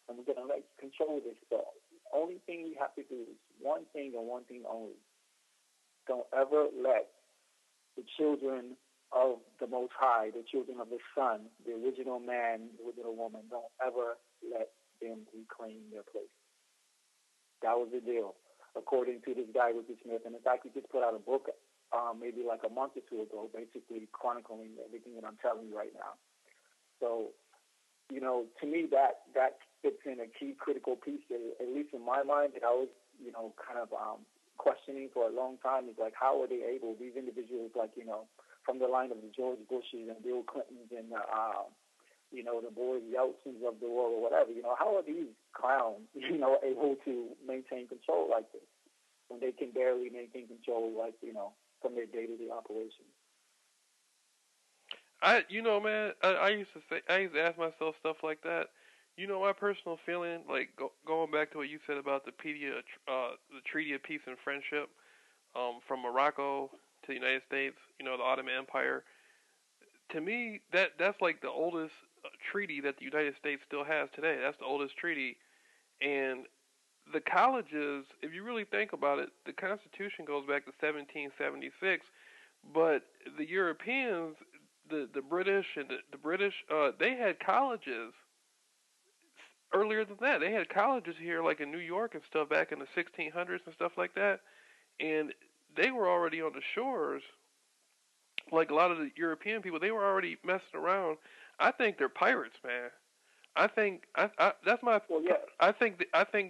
and we're gonna let you control this stuff. Only thing you have to do is one thing and one thing only. Don't ever let the children of the Most High, the children of the Son, the original man, the original woman, don't ever let them reclaim their place. That was the deal, according to this guy, Richard Smith. And in fact, he just put out a book maybe like a month or two ago, basically chronicling everything that I'm telling you right now. So, to me, that fits in a key critical piece, at least in my mind, that I was, kind of questioning for a long time is like, how are they able, these individuals, like, from the line of the George Bushes and Bill Clintons and, the Boris Yeltsins of the world or whatever, how are these clowns, able to maintain control like this when they can barely maintain control, like, from their day-to-day operations? Man, I used to ask myself stuff like that. My personal feeling, like going back to what you said about the Treaty of Peace and Friendship, from Morocco to the United States, the Ottoman Empire. To me, that's like the oldest treaty that the United States still has today. That's the oldest treaty, and the colleges, if you really think about it, the Constitution goes back to 1776, but the Europeans, the British and the British, they had colleges earlier than that. They had colleges here, like in New York and stuff, back in the 1600s and stuff like that, and they were already on the shores. Like a lot of the European people, they were already messing around. I think they're pirates, man. I think that's my. Well, yeah. I think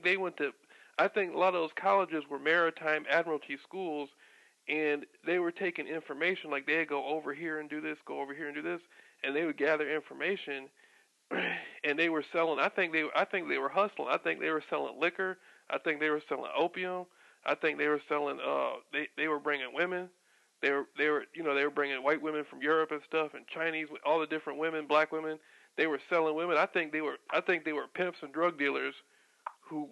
they went to. I think a lot of those colleges were maritime admiralty schools, and they were taking information. Like they'd go over here and do this, go over here and do this, and they would gather information, and they were selling. I think they were hustling. I think they were selling liquor. I think they were selling opium. I think they were selling. They were bringing women. They were bringing white women from Europe and stuff, and Chinese, all the different women, black women. They were selling women. I think they were pimps and drug dealers who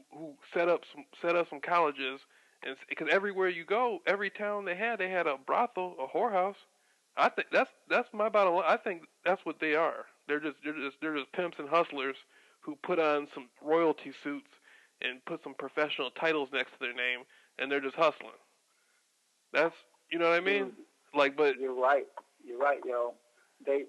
set up some colleges, and because everywhere you go, every town they had a brothel, a whorehouse. I think that's my bottom line. I think that's what they are. They're just pimps and hustlers who put on some royalty suits and put some professional titles next to their name, and they're just hustling. That's you know what I mean? Dude, Like, but you're right. You're right, yo. They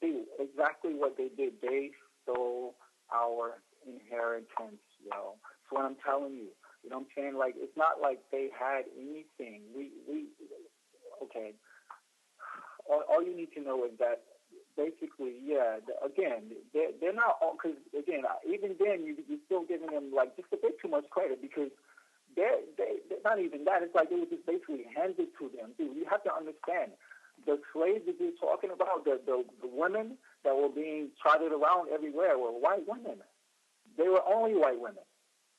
do exactly what they did. They stole our inheritance, yo. That's what I'm telling you. You know what I'm saying? Like, it's not like they had anything. We okay. All you need to know is that basically, yeah. Again, they're not all because again, even then you're still giving them like just a bit too much credit because they're not even that. It's like it was just basically handed to them. Dude, you have to understand the slaves that you're talking about, the women that were being trotted around everywhere were white women. They were only white women.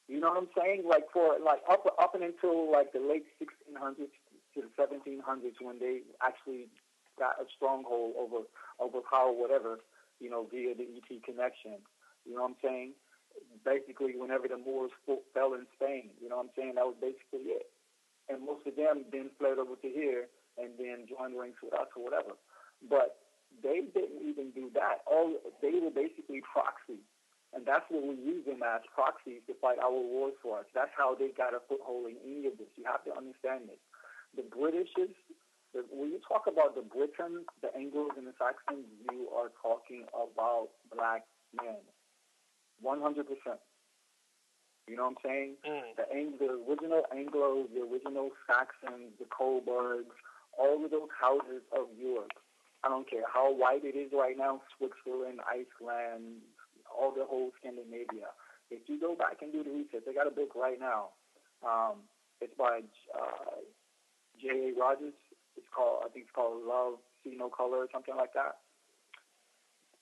You know what I'm saying? Like for like up and until like the late 1600s to the 1700s when they actually got a stronghold over power, whatever, you know, via the ET connection. You know what I'm saying? Basically, whenever the Moors fell in Spain, you know what I'm saying? That was basically it. And most of them then fled over to here and then joined ranks with us or whatever. But they didn't even do that. They were basically proxy. And that's what we use them as, proxies to fight our wars for us. That's how they got a foothold in any of this. You have to understand this. The Britishers, when you talk about the Britons, the Anglos, and the Saxons, you are talking about black men. 100%. You know what I'm saying? The original Anglos, the original Saxons, the Coburgs, all of those houses of Europe. I don't care how white it is right now, Switzerland, Iceland, all the whole Scandinavia. If you go back and do the research, they got a book right now. It's by J.A. Rogers. I think it's called Love, See No Color, or something like that.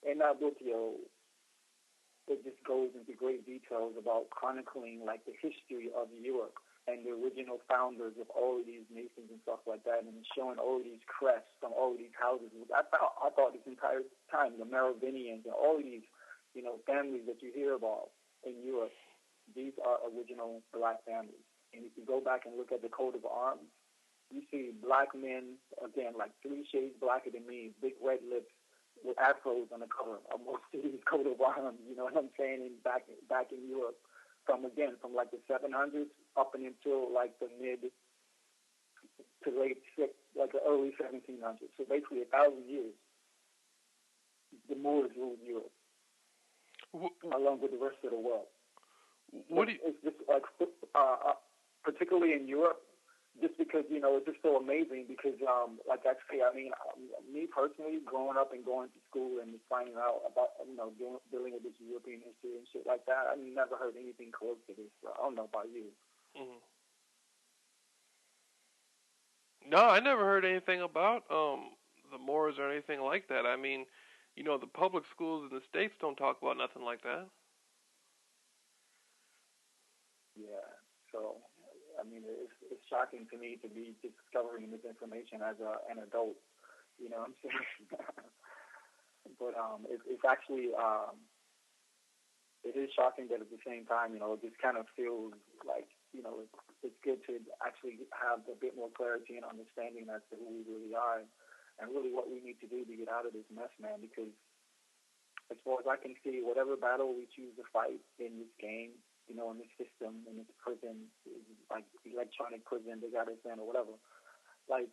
In that book, it just goes into great details about chronicling like the history of Europe and the original founders of all of these nations and stuff like that, and showing all of these crests from all of these houses. I thought this entire time the Merovingians and all of these, you know, families that you hear about in Europe, these are original black families. And if you go back and look at the coat of arms, you see black men, again, like 3 shades blacker than me, big red lips, with afros on the cover of most of these coat of arms, you know what I'm saying, back in Europe, from like the 700s up and until like the mid to late, like the early 1700s. So basically 1,000 years, the Moors ruled Europe, along with the rest of the world. It's just like, particularly in Europe, just because, you know, it's just so amazing because, like I say, I mean, me personally, growing up and going to school and finding out about, you know, dealing with this European history and shit like that, I never heard anything close to this. I don't know about you. mm-hmm. No, I never heard anything about the Moors or anything like that. I mean, you know, the public schools in the States don't talk about nothing like that. Yeah, so I mean, it's shocking to me to be discovering this information as an adult. You know what I'm saying? But it's actually it is shocking, but at the same time, you know, it just kind of feels like, you know, it's good to actually have a bit more clarity and understanding as to who we really are and really what we need to do to get out of this mess, man. Because as far as I can see, whatever battle we choose to fight in this game, you know, in this system, in this prison, like electronic prison, they got us in or whatever. Like,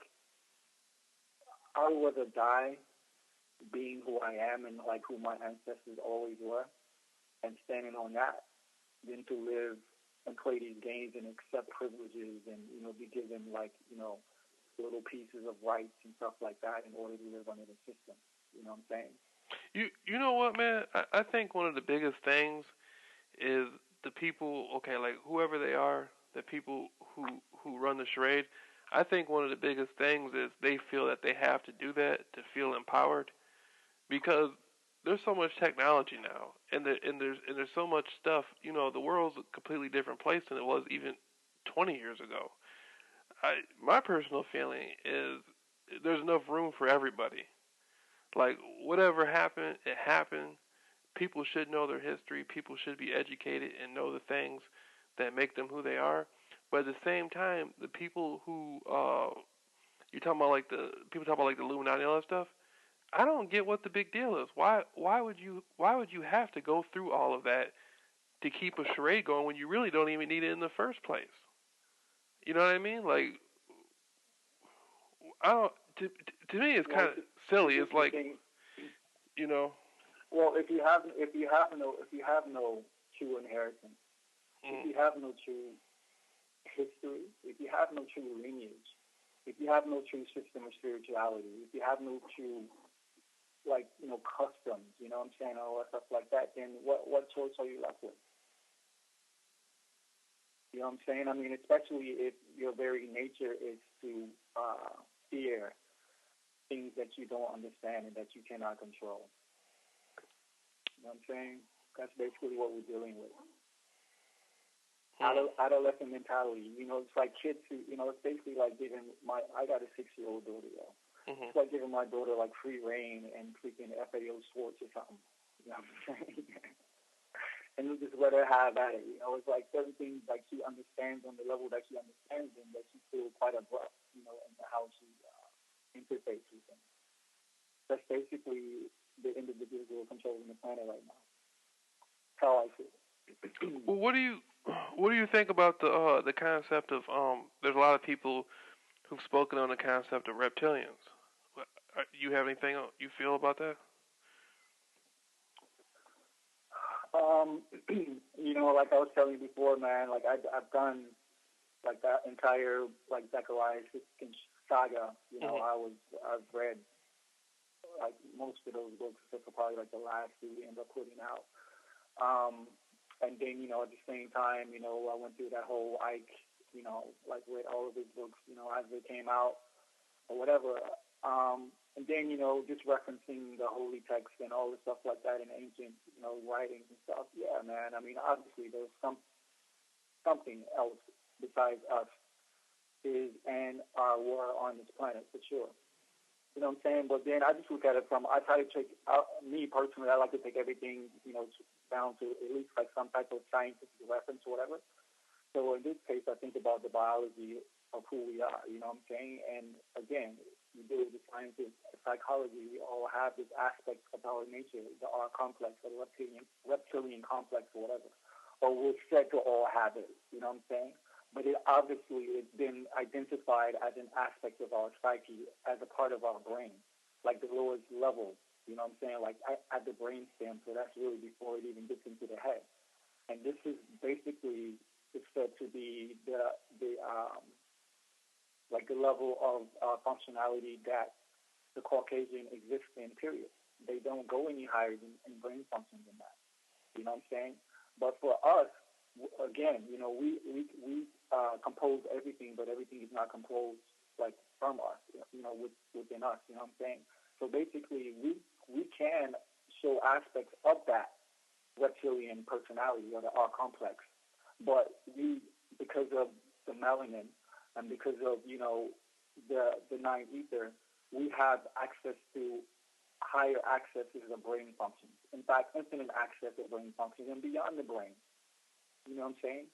I would rather die being who I am and like who my ancestors always were and standing on that than to live and play these games and accept privileges and, you know, be given like, you know, little pieces of rights and stuff like that in order to live under the system. You know what I'm saying? You know what, man? I think one of the biggest things is the people, okay, like whoever they are, the people who run the charade. I think one of the biggest things is they feel that they have to do that to feel empowered, because there's so much technology now, and there's so much stuff. You know, the world's a completely different place than it was even 20 years ago. My personal feeling is there's enough room for everybody. Like whatever happened, it happened. people should know their history. People should be educated and know the things that make them who they are. But at the same time, the people who you talking about like the people talking about like the Illuminati and all that stuff. I don't get what the big deal is. Why would you have to go through all of that to keep a charade going when you really don't even need it in the first place? You know what I mean? Like I don't. To me, it's kind of silly. It's like, you know. Well, if you have no true inheritance, if you have no true history, if you have no true lineage, if you have no true system of spirituality, if you have no true customs, you know what I'm saying, all that stuff like that, then what choice are you left with? You know what I'm saying? I mean, especially if your very nature is to fear things that you don't understand and that you cannot control. You know what I'm saying? That's basically what we're dealing with. Adolescent mentality. You know, it's like kids who, it's basically like I got a 6-year-old daughter, yo. It's like giving my daughter like free reign and freaking FAO sports or something. You know what I'm saying? And you just let her have at it. You know, it's like certain things like she understands on the level that she understands them, but she's still quite abrupt, in how she interfaces with them. That's basically the individual controlling the planet right now. How I feel. Well, what do you think about the concept of there's a lot of people who've spoken on the concept of reptilians. You have anything you feel about that? Like I was telling you before, man, like I've done like that entire like Zechariah saga. I've read like most of those books, except for probably like the last two we ended up putting out. And then at the same time, I went through that whole Ike, like read all of his books, as they came out or whatever. And then, just referencing the holy text and all the stuff like that in ancient, writings and stuff. Yeah, man. I mean, obviously there's something else besides us and our war on this planet for sure. You know what I'm saying? But then I just look at it I try to take, me personally, I like to take everything, down to at least like some type of scientific reference or whatever. So in this case, I think about the biology of who we are, you know what I'm saying? And again, we do with the sciences, psychology, we all have this aspect of our nature, the R complex, or the reptilian complex or whatever. Or we're said to all have it, you know what I'm saying? But it's been identified as an aspect of our psyche, as a part of our brain, like the lowest level, you know what I'm saying? Like at the brain stem, so that's really before it even gets into the head. And this is basically, it's said to be the level of functionality that the Caucasian exists in, period. They don't go any higher in brain function than that. You know what I'm saying? But for us, again, we compose everything, but everything is not composed like from us, within us, you know what I'm saying? So basically, we can show aspects of that reptilian personality or the R complex, but because of the melanin and because of, the nine ether, we have access to higher accesses of brain functions. In fact, infinite access of brain functions and beyond the brain. You know what I'm saying?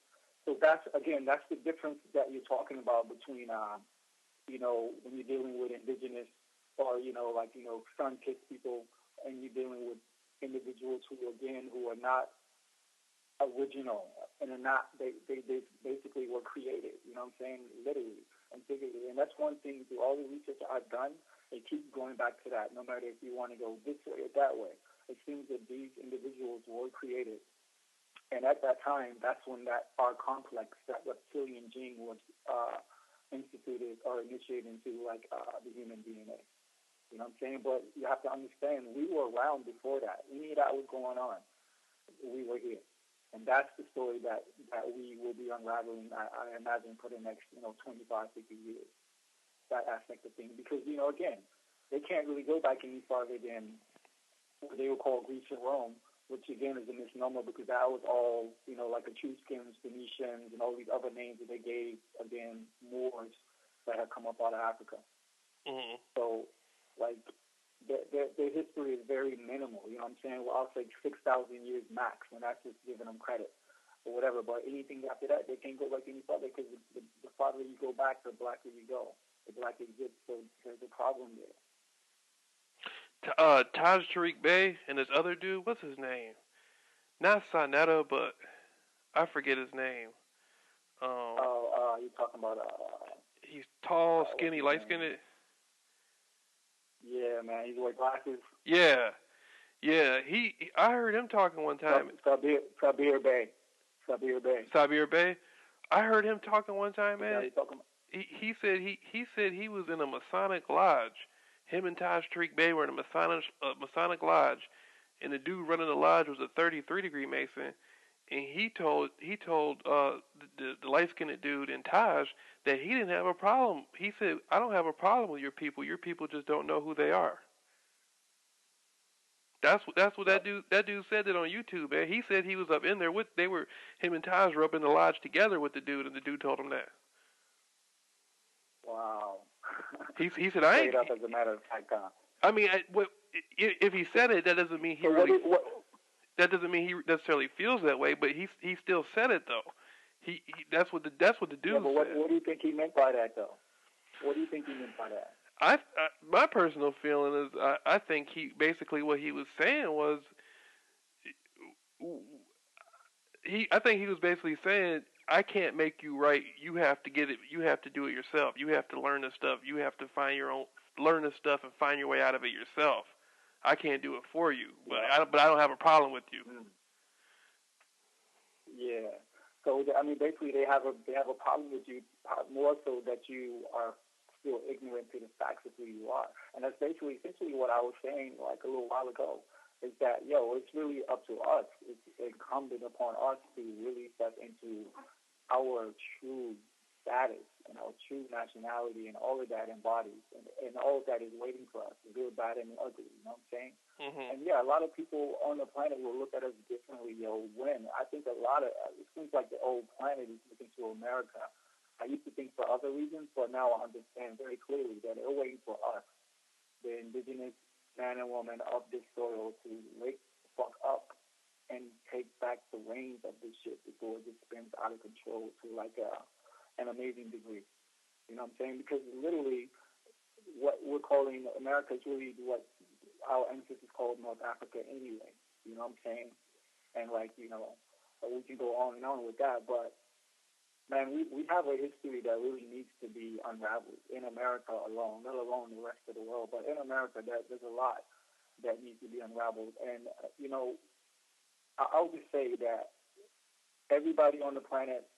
So that's the difference that you're talking about between, when you're dealing with indigenous or, sun-kissed people and you're dealing with individuals who are not original and are not, they basically were created, you know what I'm saying, literally and figuratively. And that's one thing through all the research I've done, they keep going back to that, no matter if you want to go this way or that way. It seems that these individuals were created. And at that time, that's when that R complex, that reptilian gene was instituted or initiated into the human DNA. You know what I'm saying? But you have to understand, we were around before that. We knew that was going on. We were here. And that's the story that we will be unraveling, I imagine, for the next, 25, 50 years, that aspect of things. Because, again, they can't really go back any farther than what they would call Greece and Rome, which, again, is a misnomer because that was all, like Etruscans, Phoenicians, and all these other names that they gave, again, Moors that had come up out of Africa. Mm-hmm. So, their history is very minimal. You know what I'm saying? Well, I'll say 6,000 years max, and that's just giving them credit or whatever. But anything after that, they can't go back any further because the farther you go back, the blacker you go. The blacker you get, so there's a problem there. Taj Tariq Bey and this other dude, what's his name? Not Sonetta, but I forget his name. You're talking about he's tall, skinny, light skinned. Yeah, man, he's wearing glasses. Yeah. I heard him talking one time. Sabir Bey. Sabir Bey. I heard him talking one time, man. Yeah, he said he was in a Masonic lodge. Him and Taj Tariq Bey were in a Masonic lodge, and the dude running the lodge was a 33-degree Mason. And he told the light skinned dude and Taj that he didn't have a problem. He said, "I don't have a problem with your people. Your people just don't know who they are." That's what that dude said that on YouTube, man. He said he was up in there with him and Taj were up in the lodge together with the dude, and the dude told him that. Wow. He said, "I ain't." Straight up, as a matter of fact, I mean, if he said it, that doesn't mean that doesn't mean he necessarily feels that way. But he still said it though. That's what the dude yeah, but said. What do you think he meant by that though? What do you think he meant by that? My personal feeling is I think what he was saying was I think he was basically saying, I can't make you right. You have to get it. You have to do it yourself. You have to learn this stuff. You have to learn this stuff and find your way out of it yourself. I can't do it for you, but I don't have a problem with you. Yeah. So I mean, basically, they have a problem with you more so that you are still ignorant to the facts of who you are, and that's essentially what I was saying like a little while ago. Is that it's really up to us. It's incumbent upon us to really step into our true status and our true nationality, and all of that embodies, and all of that is waiting for us, the good, bad, and the ugly. You know what I'm saying? Mm-hmm. And yeah, a lot of people on the planet will look at us differently. When I think it seems like the old planet is looking to America. I used to think for other reasons, but now I understand very clearly that they're waiting for us, the indigenous man and woman of this soil, to wake the fuck up and take back the reins of this shit before it just spins out of control to like an amazing degree. You know what I'm saying? Because literally, what we're calling America is really what our ancestors called North Africa anyway. You know what I'm saying? And we can go on and on with that, but man, we have a history that really needs to be unraveled in America alone, not alone the rest of the world, but in America, there's a lot that needs to be unraveled. And, I'll just say that everybody on the planet,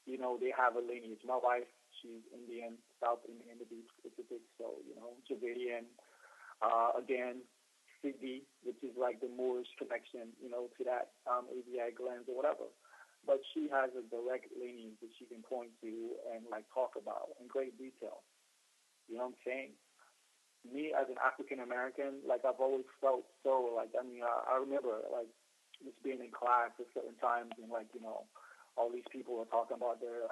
they have a lineage. My wife, she's Indian, South Indian to be specific, so, Dravidian, again, Sighi, which is like the Moorish connection, to that Asiatic lens or whatever. But she has a direct lineage that she can point to and talk about in great detail. You know what I'm saying? Me as an African American, I've always felt so I remember just being in class at certain times and all these people are talking about their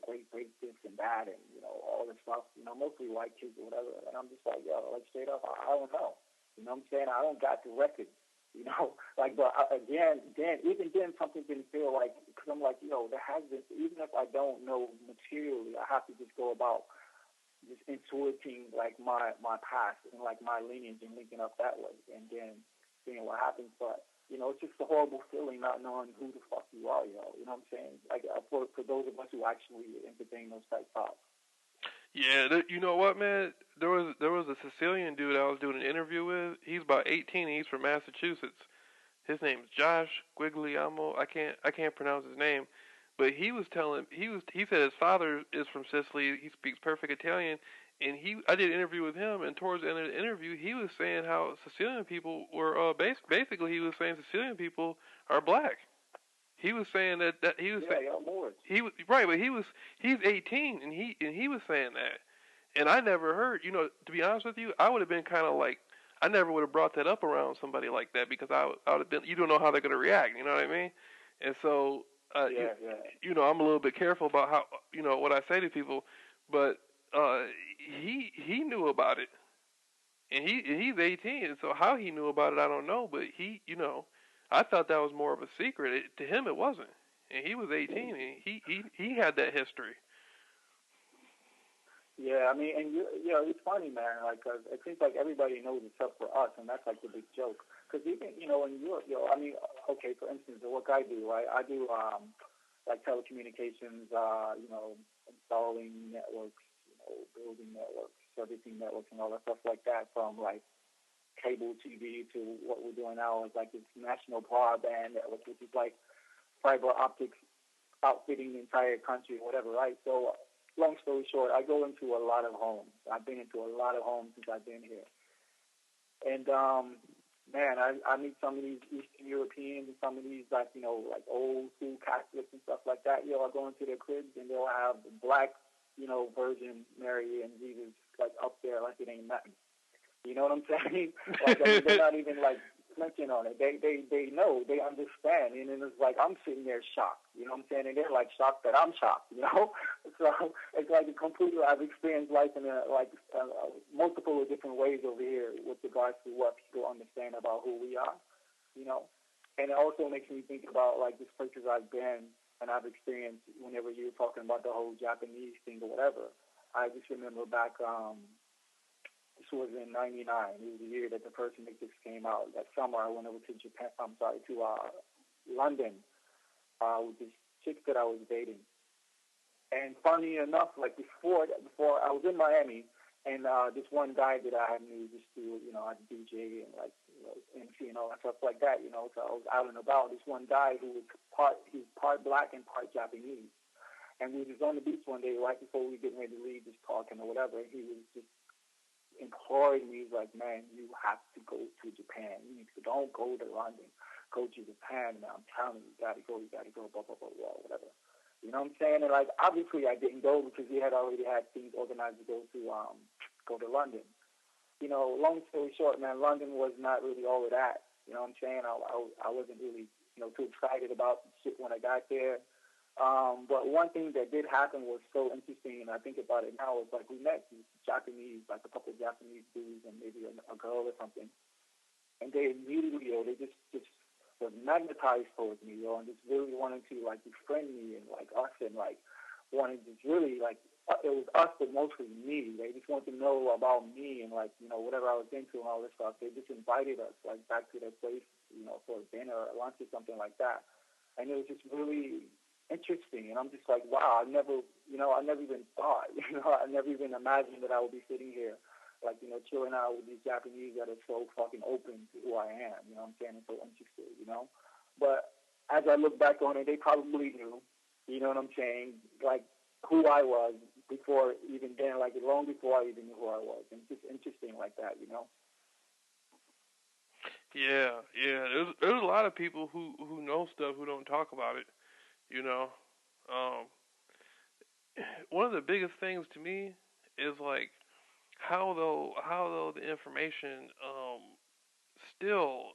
great this and that and all this stuff. Mostly white kids or whatever. And I'm just straight up, I don't know. You know what I'm saying? I don't got the record. But again, even then, something didn't feel because I'm there has been, even if I don't know materially, I have to just go about just intuiting my past and my lineage and linking up that way, and then seeing what happens. But it's just a horrible feeling not knowing who the fuck you are, You know what I'm saying? For those of us who actually entertain those type thoughts. Yeah, you know what, man? There was a Sicilian dude I was doing an interview with. He's about 18 and he's from Massachusetts. His name's Josh Guiglielmo. I can't pronounce his name, but he said his father is from Sicily. He speaks perfect Italian, and I did an interview with him, and towards the end of the interview, he was saying how Sicilian people were basically he was saying Sicilian people are black. He was saying that he was saying, he was right, but he's 18 and he was saying that, and I never heard. To be honest with you, I would have been kind of I never would have brought that up around somebody like that because I would have been. You don't know how they're going to react. You know what I mean? And so I'm a little bit careful about how what I say to people, but he knew about it, and he's 18. So how he knew about it, I don't know. But I thought that was more of a secret. To him, it wasn't, and he was 18, and he had that history. Yeah, I mean, and it's funny, man. Like, 'cause it seems like everybody knows except for us, and that's like the big joke. Because even, in Europe, I mean, okay, for instance, the work I do, right? I do like telecommunications, installing networks, building networks, servicing networks, and all that stuff like that. From like cable TV to what we're doing now is like this national broadband network, which is like fiber optics outfitting the entire country, whatever, right? So, long story short, I go into a lot of homes. I've been into a lot of homes since I've been here. And, man, I meet some of these Eastern Europeans and some of these, like, like old school Catholics and stuff like that. I go into their cribs and they'll have the black, Virgin Mary and Jesus, like, up there like it ain't nothing. You know what I'm saying? Like, I mean, they're not even, like, flinching on it. They know, they understand. And then it's like, I'm sitting there shocked. You know what I'm saying? And they're, like, shocked that I'm shocked, So it's like I've experienced life in, multiple different ways over here with regards to what people understand about who we are, And it also makes me think about, like, the places I've been and I've experienced whenever you were talking about the whole Japanese thing or whatever. I just remember back, this was in '99. It was the year that the Person Matrix came out. That summer, I went over to London, with this chick that I was dating. And funny enough, like before I was in Miami, and this one guy that I knew just to, I'd DJ and like, MC and all that stuff like that, So I was out and about. This one guy who was part black and part Japanese. And we was on the beach one day right before we were getting ready to leave, just talking or whatever. And he was just imploring me, like, man, you have to go to Japan. Don't go to London. Go to Japan, man. I'm telling you, you gotta go, blah, blah, blah, blah, whatever. You know what I'm saying? And, like, obviously I didn't go because we had already had things organized to go to London. Long story short, man, London was not really all of that. You know what I'm saying? I wasn't really, too excited about shit when I got there. But one thing that did happen was so interesting, and I think about it now, is like we met these Japanese, like a couple of Japanese dudes and maybe a girl or something, and they immediately, they just was magnetized towards me, and just really wanted to like befriend me and like us and like wanted to really like it was us but mostly me. They just wanted to know about me and like whatever I was into and all this stuff. They just invited us like back to their place, for dinner or lunch or something like that, and it was just really interesting, and I'm just like, wow, I never even thought, I never even imagined that I would be sitting here, like, chilling out with these Japanese that are so fucking open to who I am, you know what I'm saying, and so interested, But as I look back on it, they probably knew, you know what I'm saying, like, who I was before even then, like, long before I even knew who I was, and it's just interesting like that, Yeah. There's a lot of people who know stuff who don't talk about it. You know, um, one of the biggest things to me is like how though the information still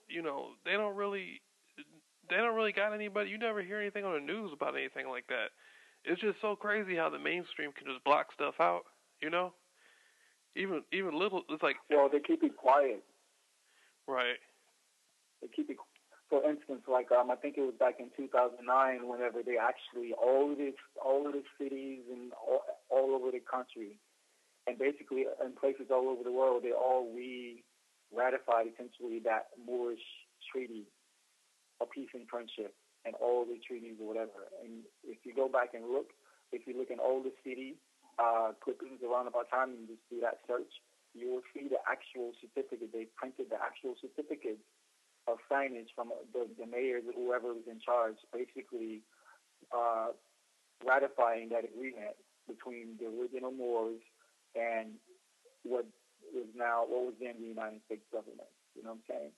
they don't really got anybody. You never hear anything on the news about anything like that. It's just so crazy how the mainstream can just block stuff out. You know, even little. It's like, well, they keep it quiet. Right. They keep it. For instance, like I think it was back in 2009, whenever they actually all of the cities and all over the country, and basically in places all over the world, they all ratified essentially that Moorish treaty of peace and friendship, and all the treaties or whatever. And if you go back and look, if you look in all the city clippings around about time, and you just do that search, you will see the actual certificate. They printed the actual certificate of signage from the mayors or whoever was in charge, basically ratifying that agreement between the original Moors and what was then the United States government. You know what I'm saying?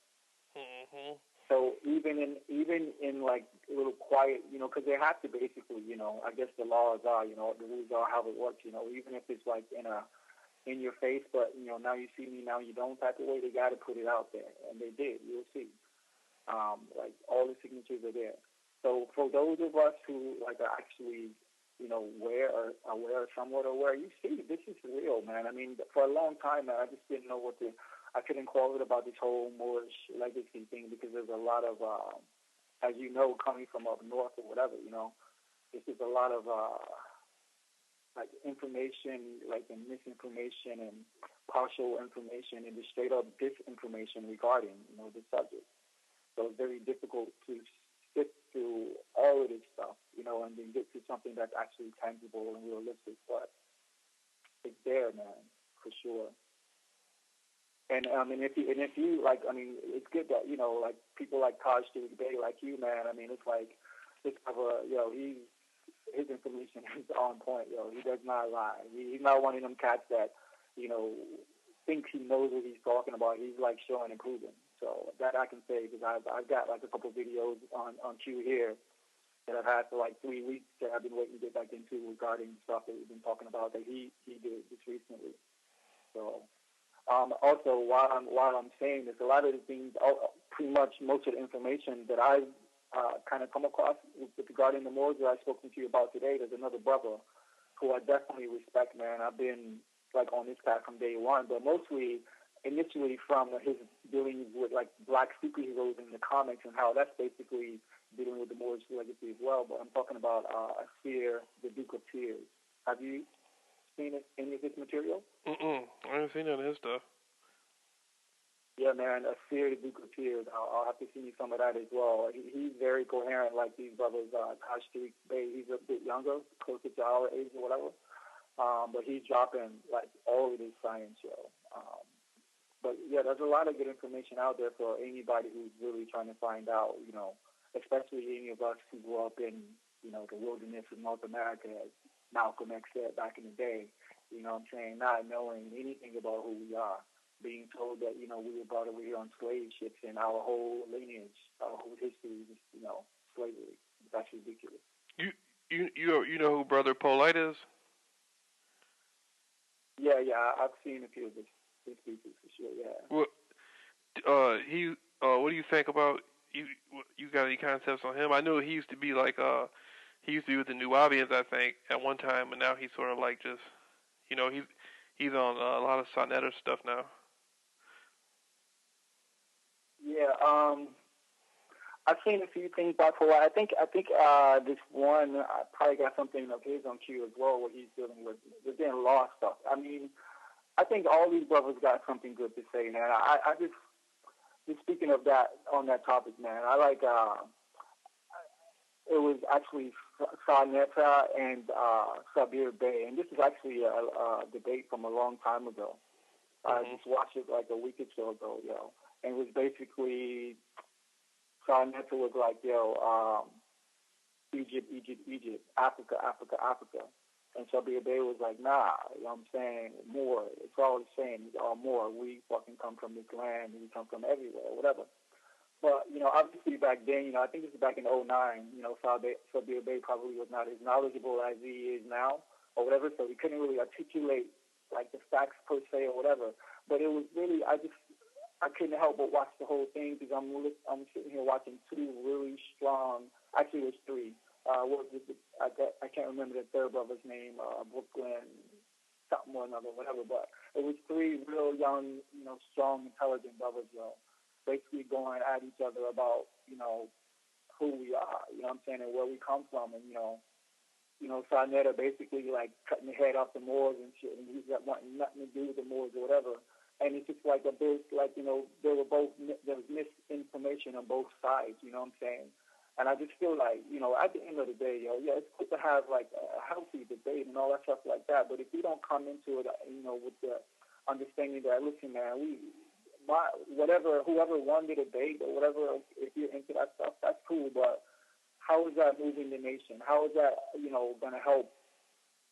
Mm-hmm. So even in like a little quiet, because they have to basically, I guess the laws are, the rules are how it works. Even if it's like in your face, but now you see me, now you don't type of way, they got to put it out there, and they did. You'll see. Like all the signatures are there. So for those of us who like are actually, aware, somewhat aware, you see, this is real, man. I mean, for a long time, man, I just didn't know what to. I couldn't call it about this whole Moorish legacy thing because there's a lot of, as you know, coming from up north or whatever, there's just a lot of like information, like and misinformation and partial information and just straight up disinformation regarding, the subject. So it's very difficult to sift through all of this stuff, and then get to something that's actually tangible and realistic. But it's there, man, for sure. And if you like, it's good that like people like Taj Stewart Bay, like you, man. It's like this cover, his information is on point, He does not lie. He's not one of them cats that, thinks he knows what he's talking about. He's like showing and proving. So that I can say because I've got like a couple videos on Q here that I've had for like 3 weeks that I've been waiting to get back into regarding stuff that we've been talking about that he did just recently. So also while I'm saying this, a lot of the things, pretty much most of the information that I've kind of come across regarding the Moors that I've spoken to you about today, there's another brother who I definitely respect, man. I've been like on this cat from day one, but mostly initially from his dealings with like black superheroes in the comics and how that's basically dealing with the Moorish legacy as well. But I'm talking about Asir, the Duke of Tears. Have you seen any of his material? I haven't seen none of his stuff. Yeah, man, Asir, the Duke of Tears. I'll have to see you some of that as well. He's very coherent, like these brothers. Taj Street Bay, he's a bit younger, closer to our age or whatever. But he's dropping like all of this science, But yeah, there's a lot of good information out there for anybody who's really trying to find out, especially any of us who grew up in, the wilderness of North America, as Malcolm X said back in the day, not knowing anything about who we are, being told that, we were brought over here on slave ships and our whole lineage, our whole history is, slavery. That's ridiculous. You know who Brother Polite is? Yeah, I've seen a few of his pieces for sure. Yeah. What what do you think about you? You got any concepts on him? I know he used to be like he used to be with the Nubians, I think, at one time, but now he's sort of like just he's on a lot of Sonetta stuff now. Yeah. I've seen a few things by Polite. I think this one I probably got something of his on Q as well, what he's dealing with within law stuff. I think all these brothers got something good to say, man. I just speaking of that on that topic, man. I like it was actually Sarnetta and Sabir Bey, and this is actually a debate from a long time ago. I just watched it like a week or so ago, and it was basically Sarnetta was like, Egypt, Africa. And Sabir Bey was like, nah, I'm saying more. It's all the same. It's all more. We fucking come from this land. We come from everywhere, whatever. But, obviously back then, I think this is back in '09, Sabir Bey probably was not as knowledgeable as he is now or whatever, so he couldn't really articulate, like, the facts per se or whatever. But it was really, I couldn't help but watch the whole thing because I'm sitting here watching two really strong, actually it was three. I can't remember the third brother's name, Brooklyn, something or another, whatever, but it was three real young, strong, intelligent brothers, basically going at each other about, who we are, what I'm saying, and where we come from, and, Sarnetta basically, like, cutting the head off the Moors and shit, and he's got wanting nothing to do with the Moors or whatever. And it's just like a bit, like, there was misinformation on both sides, what I'm saying? And I just feel like, at the end of the day, it's good to have, like, a healthy debate and all that stuff like that. But if we don't come into it, with the understanding that, listen, man, whoever won the debate or whatever, if you're into that stuff, that's cool. But how is that moving the nation? How is that, going to help,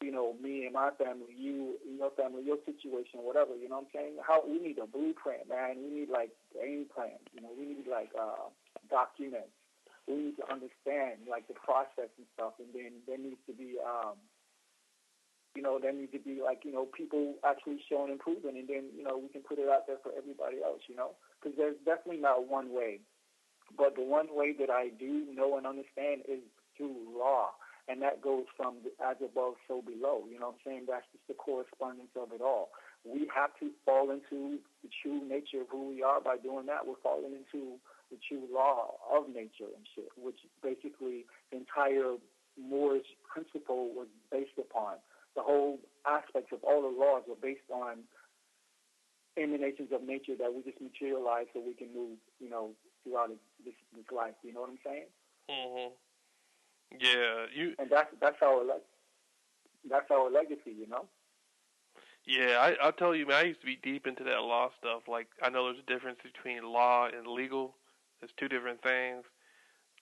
me and my family, you and your family, your situation, whatever, what I'm saying? We need a blueprint, man. We need, like, game plans. We need, like, documents. We need to understand, like, the process and stuff. And then there needs to be, like, people actually showing improvement. And then, we can put it out there for everybody else, because there's definitely not one way. But the one way that I do know and understand is through law. And that goes from as above, so below. What I'm saying? That's just the correspondence of it all. we have to fall into the true nature of who we are. By doing that, we're falling into the true law of nature and shit, which basically the entire Moorish principle was based upon. The whole aspects of all the laws were based on emanations of nature that we just materialize so we can move, throughout this life. You know what I'm saying? Mhm. Yeah, and that's our legacy. Yeah, I'll tell you, man. I used to be deep into that law stuff. Like, I know there's a difference between law and legal. There's two different things.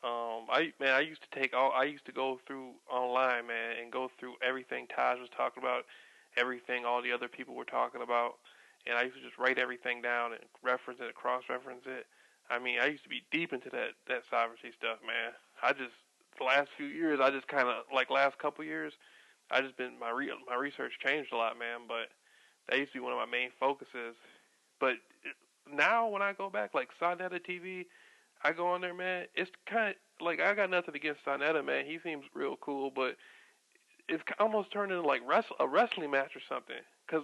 I used to go through online, man, and go through everything Taj was talking about, everything all the other people were talking about, and I used to just write everything down and reference it, cross-reference it. I mean, I used to be deep into that sovereignty stuff, man. The last few years, I just kind of, like last couple years, I just been, my research changed a lot, man, but that used to be one of my main focuses. But now when I go back, like Sonetta TV, I go on there, man. It's kind of like, I got nothing against Sonetta, man. He seems real cool, but it's almost turned into like a wrestling match or something. Cause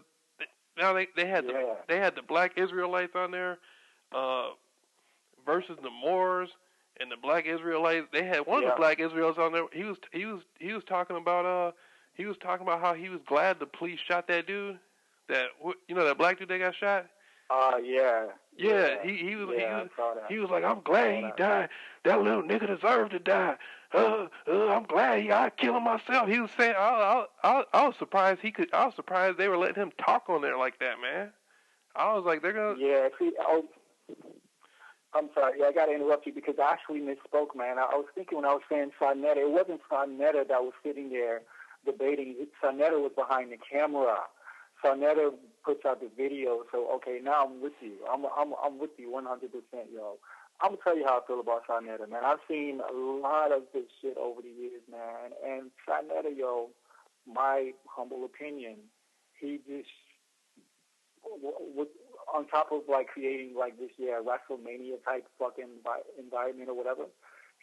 now they had the Black Israelites on there, uh, versus the Moors and the Black Israelites. They had one of the Black Israelites on there. He was talking about how he was glad the police shot that dude. That black dude that got shot. Yeah. Yeah, he was like, I'm glad he died. That little nigga deserved to die. I'm glad I'd kill him myself. He was saying, I was surprised I was surprised they were letting him talk on there like that, man. I was like, they're gonna. Yeah, see, I'm sorry. Yeah, I got to interrupt you because I actually misspoke, man. I was thinking when I was saying Sonetta, it wasn't Sonetta that was sitting there debating. Sonetta was behind the camera. Sonetta puts out the video, so okay, now I'm with you. I'm with you 100%, yo. I'm gonna tell you how I feel about Sonetta, man. I've seen a lot of this shit over the years, man. And Sonetta, yo, my humble opinion, he just on top of like creating like this WrestleMania type fucking environment or whatever,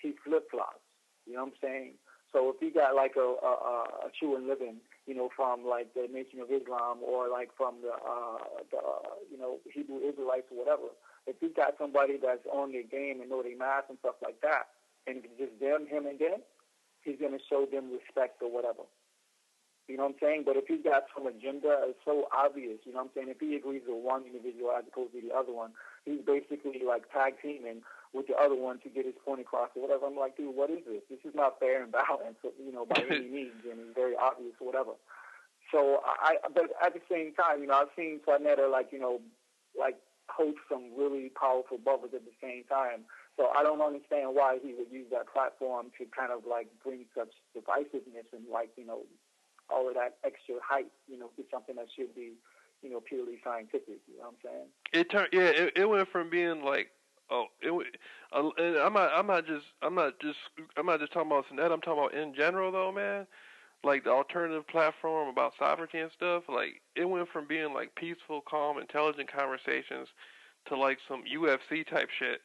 he flip flops. You know what I'm saying? So if he got like a true and living, from like the Nation of Islam or like from the Hebrew Israelites or whatever, if he got somebody that's on their game and know their math and stuff like that, and it's just him and them, he's gonna show them respect or whatever. You know what I'm saying? But if he's got some agenda, it's so obvious. You know what I'm saying? If he agrees with one individual as opposed to the other one, he's basically like tag teaming with the other one to get his point across or whatever. I'm like, dude, what is this? This is not fair and balanced, by any means, and it's very obvious or whatever. So but at the same time, I've seen Sonetta like host some really powerful brothers at the same time. So I don't understand why he would use that platform to kind of like bring such divisiveness and all of that extra hype, to something that should be, purely scientific. You know what I'm saying? It went from being like, and I'm not just talking about Sonetta. I'm talking about in general though, man. Like the alternative platform about sovereignty and stuff. Like it went from being like peaceful, calm, intelligent conversations to like some UFC type shit.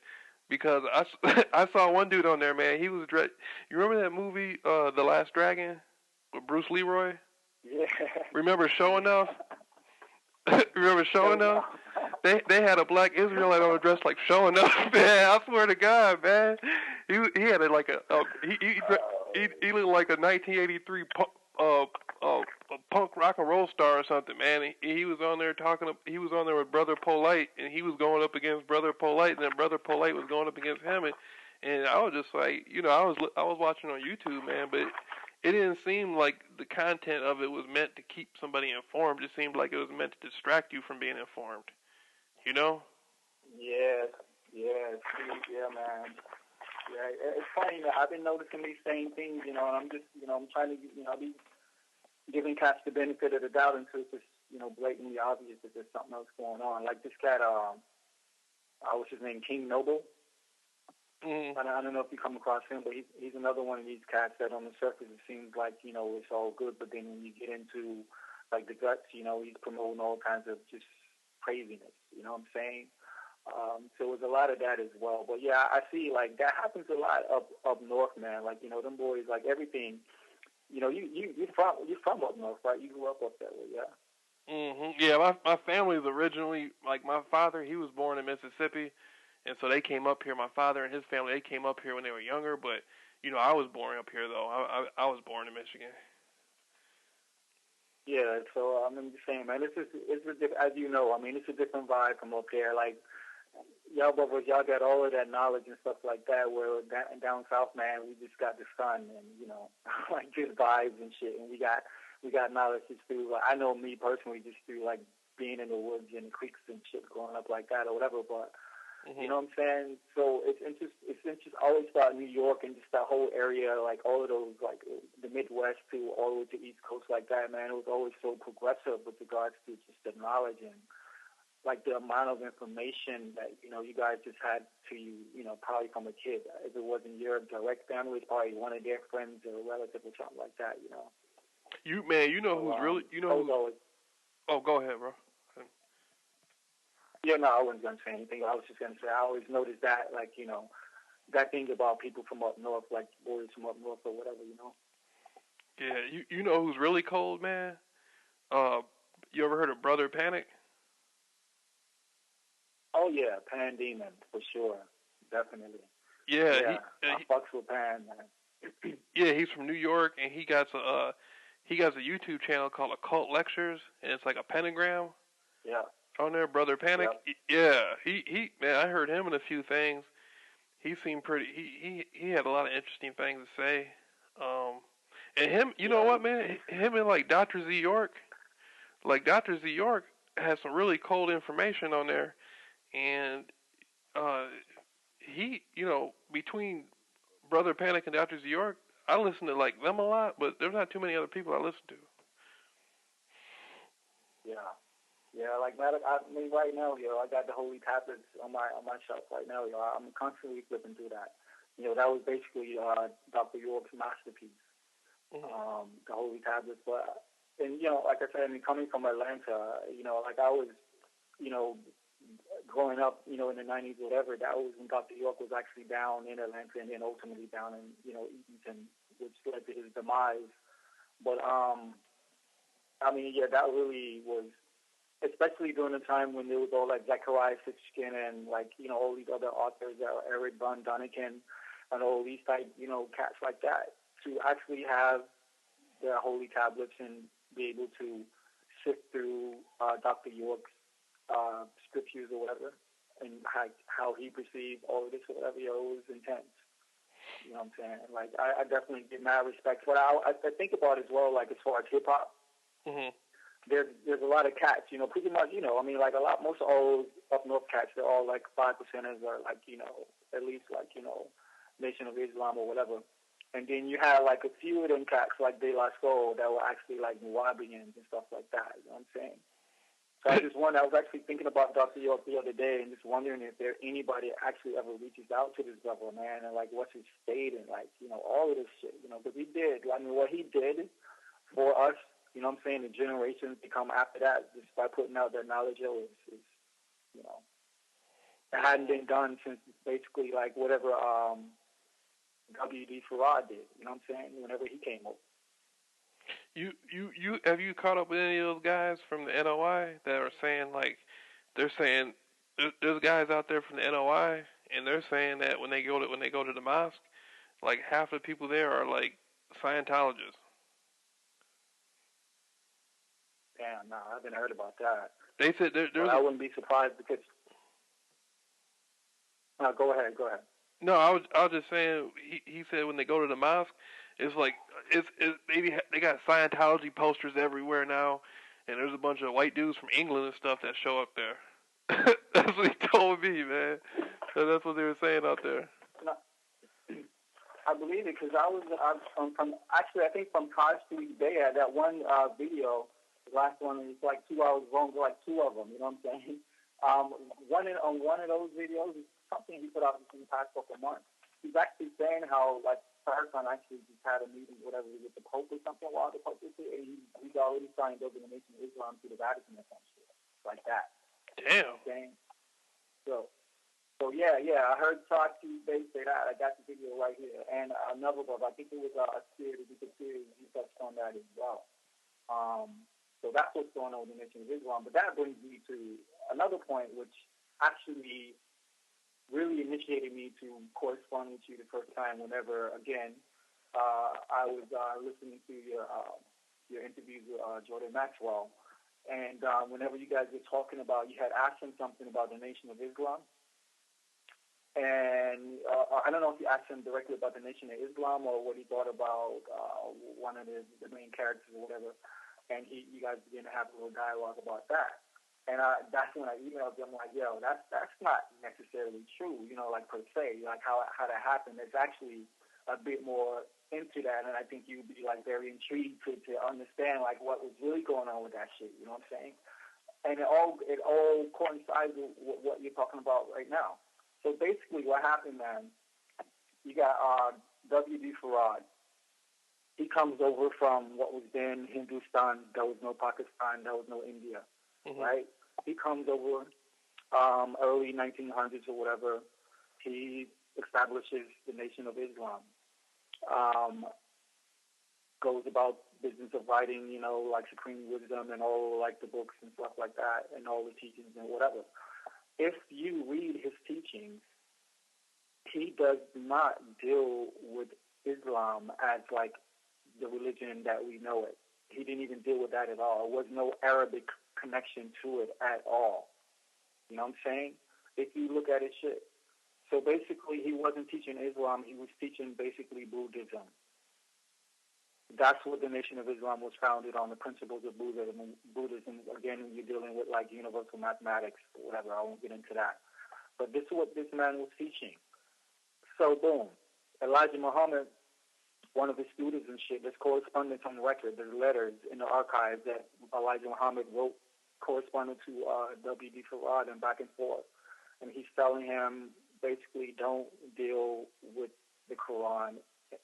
Because I saw one dude on there, man. He was You remember that movie, The Last Dragon? With Bruce Leroy? Yeah. Remember Show Enough? Remember Show Enough? They had a Black Israelite on dressed like Show Enough, man. I swear to God, man. He had he looked like a 1983 punk rock and roll star or something, man. He was on there he was on there with Brother Polite, and he was going up against Brother Polite, and then Brother Polite was going up against him, and I was just like, I was watching on YouTube, man, but it didn't seem like the content of it was meant to keep somebody informed. It seemed like it was meant to distract you from being informed. Yeah, man. Yeah, it's funny, man. I've been noticing these same things, and I'm just, I'm trying to, I'll be giving cats the benefit of the doubt until it's just, blatantly obvious that there's something else going on. Like this cat, what's his name, King Noble? Mm-hmm. I don't know if you come across him, but he's another one of these cats that on the surface it seems like, it's all good, but then when you get into, like, the guts, he's promoting all kinds of just craziness, you know what I'm saying? So there's a lot of that as well. But, yeah, I see, like, that happens a lot up north, man. Like, them boys, like, everything, you're from up north, right? You grew up that way, yeah? Yeah, my family's originally, like, my father, he was born in Mississippi, and so they came up here. My father and his family, they came up here when they were younger, but I was born up here though. I was born in Michigan. Yeah, so I'm just saying, man, as you know, I mean, it's a different vibe from up there. Like, y'all brothers, y'all got all of that knowledge and stuff like that. Where down south, man, we just got the sun and like just vibes and shit. And we got knowledge just through. Like, I know me personally, just through like being in the woods and creeks and shit, growing up like that or whatever. But you know what I'm saying? So it's interesting. I always thought New York and just that whole area, like all of those, like the Midwest to all the way to East Coast, like that, man. It was always so progressive with regards to just the knowledge and like the amount of information that you guys just had to probably from a kid. If it wasn't your direct family, it's probably one of their friends or a relative or something like that. You know who's really Oh, go ahead, bro. Yeah, no, I wasn't going to say anything. I was just going to say I always noticed that, like, that thing about people from up north, like boys from up north or whatever. Yeah, you know who's really cold, man? You ever heard of Brother Panic? Oh, yeah, Pan Demon, for sure. Definitely. Yeah, I fucks with Pan, man. Yeah, he's from New York, and he got a YouTube channel called Occult Lectures, and it's like a pentagram. Yeah. On there, Brother Panic. Yep. Yeah, he man, I heard him in a few things. He seemed pretty. He had a lot of interesting things to say. And him, you know what, man? Him and like Dr. Z York, like Dr. Z York has some really cold information on there, and he, between Brother Panic and Dr. Z York, I listen to like them a lot, but there's not too many other people I listen to. Yeah. Yeah, like I mean, right now, I got the Holy Tablets on my shelf right now, I'm constantly flipping through that. That was basically Dr. York's masterpiece, the Holy Tablets. But like I said, I mean, coming from Atlanta, like I was, growing up, in the '90s, whatever. That was when Dr. York was actually down in Atlanta and then ultimately down in Eaton, which led to his demise. But I mean, yeah, that really was. Especially during the time when there was all like Zechariah Sitchin and like, all these other authors, Eric Von Däniken and all these type, cats like that, to actually have their holy tablets and be able to sift through Dr. York's scriptures or whatever and how he perceived all of this or whatever, it was intense. You know what I'm saying? Like, I definitely give mad respect. But I think about it as well, like as far as hip-hop, there's a lot of cats, pretty much, I mean, like most all up north cats, they're all like 5%ers or like, at least like, Nation of Islam or whatever. And then you have like a few of them cats like De La Soul that were actually like Muwabians and stuff like that, you know what I'm saying? So I was actually thinking about Dr. York the other day and just wondering if there anybody actually ever reaches out to this brother, man, and like what's his state and like, all of this shit, because he did. I mean, what he did for us, you know what I'm saying, the generations to come after that, just by putting out their knowledge, it hadn't been done since basically like whatever W.D. Farad did, you know what I'm saying, whenever he came over. You have you caught up with any of those guys from the NOI that are saying like, they're saying there's guys out there from the NOI and they're saying that when they go to the mosque, like half the people there are like Scientologists. Damn, no, I haven't heard about that. They said I wouldn't be surprised because. No, go ahead. No, I was just saying. He said when they go to the mosque, it's like it's maybe they got Scientology posters everywhere now, and there's a bunch of white dudes from England and stuff that show up there. That's what he told me, man. So that's what they were saying out there. No, I believe it because I think from Taj Street Bay, I had that one video. The last one is like 2 hours long, like two of them. You know what I'm saying? On one of those videos, something he put out in the past couple of months. He's actually saying how like Farrakhan actually just had a meeting, whatever, with the Pope or something while the Pope was here, and he's already signed over the Nation of Islam to the Vatican or some shit like that. Damn. Okay? So yeah, I heard Taj Street Bay say that. I got the video right here, and another brother, I think it was Spirit, he touched on that as well. So that's what's going on with the Nation of Islam. But that brings me to another point, which actually really initiated me to correspond with you the first time. Whenever, again, I was listening to your interviews with Jordan Maxwell, and whenever you guys were talking about, you had asked him something about the Nation of Islam. And I don't know if you asked him directly about the Nation of Islam or what he thought about one of the main characters or whatever. And you guys began to have a little dialogue about that. And that's when I emailed him, like, yo, that's not necessarily true, like per se, like how that happened. It's actually a bit more into that, and I think you'd be like very intrigued to understand like what was really going on with that shit. You know what I'm saying? And it all coincides with what you're talking about right now. So basically, what happened, man? You got W.D. Farad. He comes over from what was then Hindustan. There was no Pakistan. There was no India, right? He comes over early 1900s or whatever. He establishes the Nation of Islam. Goes about business of writing, like Supreme Wisdom and all like the books and stuff like that, and all the teachings and whatever. If you read his teachings, he does not deal with Islam as like the religion that we know it. He didn't even deal with that at all. There was no Arabic connection to it at all. You know what I'm saying? If you look at his shit. So basically, he wasn't teaching Islam. He was teaching basically Buddhism. That's what the Nation of Islam was founded on, the principles of Buddhism. Again, you're dealing with like universal mathematics, whatever. I won't get into that. But this is what this man was teaching. So boom, Elijah Muhammad, one of his students and shit, there's correspondence on record. There's letters in the archives that Elijah Muhammad wrote corresponding to W.D. Farad and back and forth. And he's telling him basically don't deal with the Quran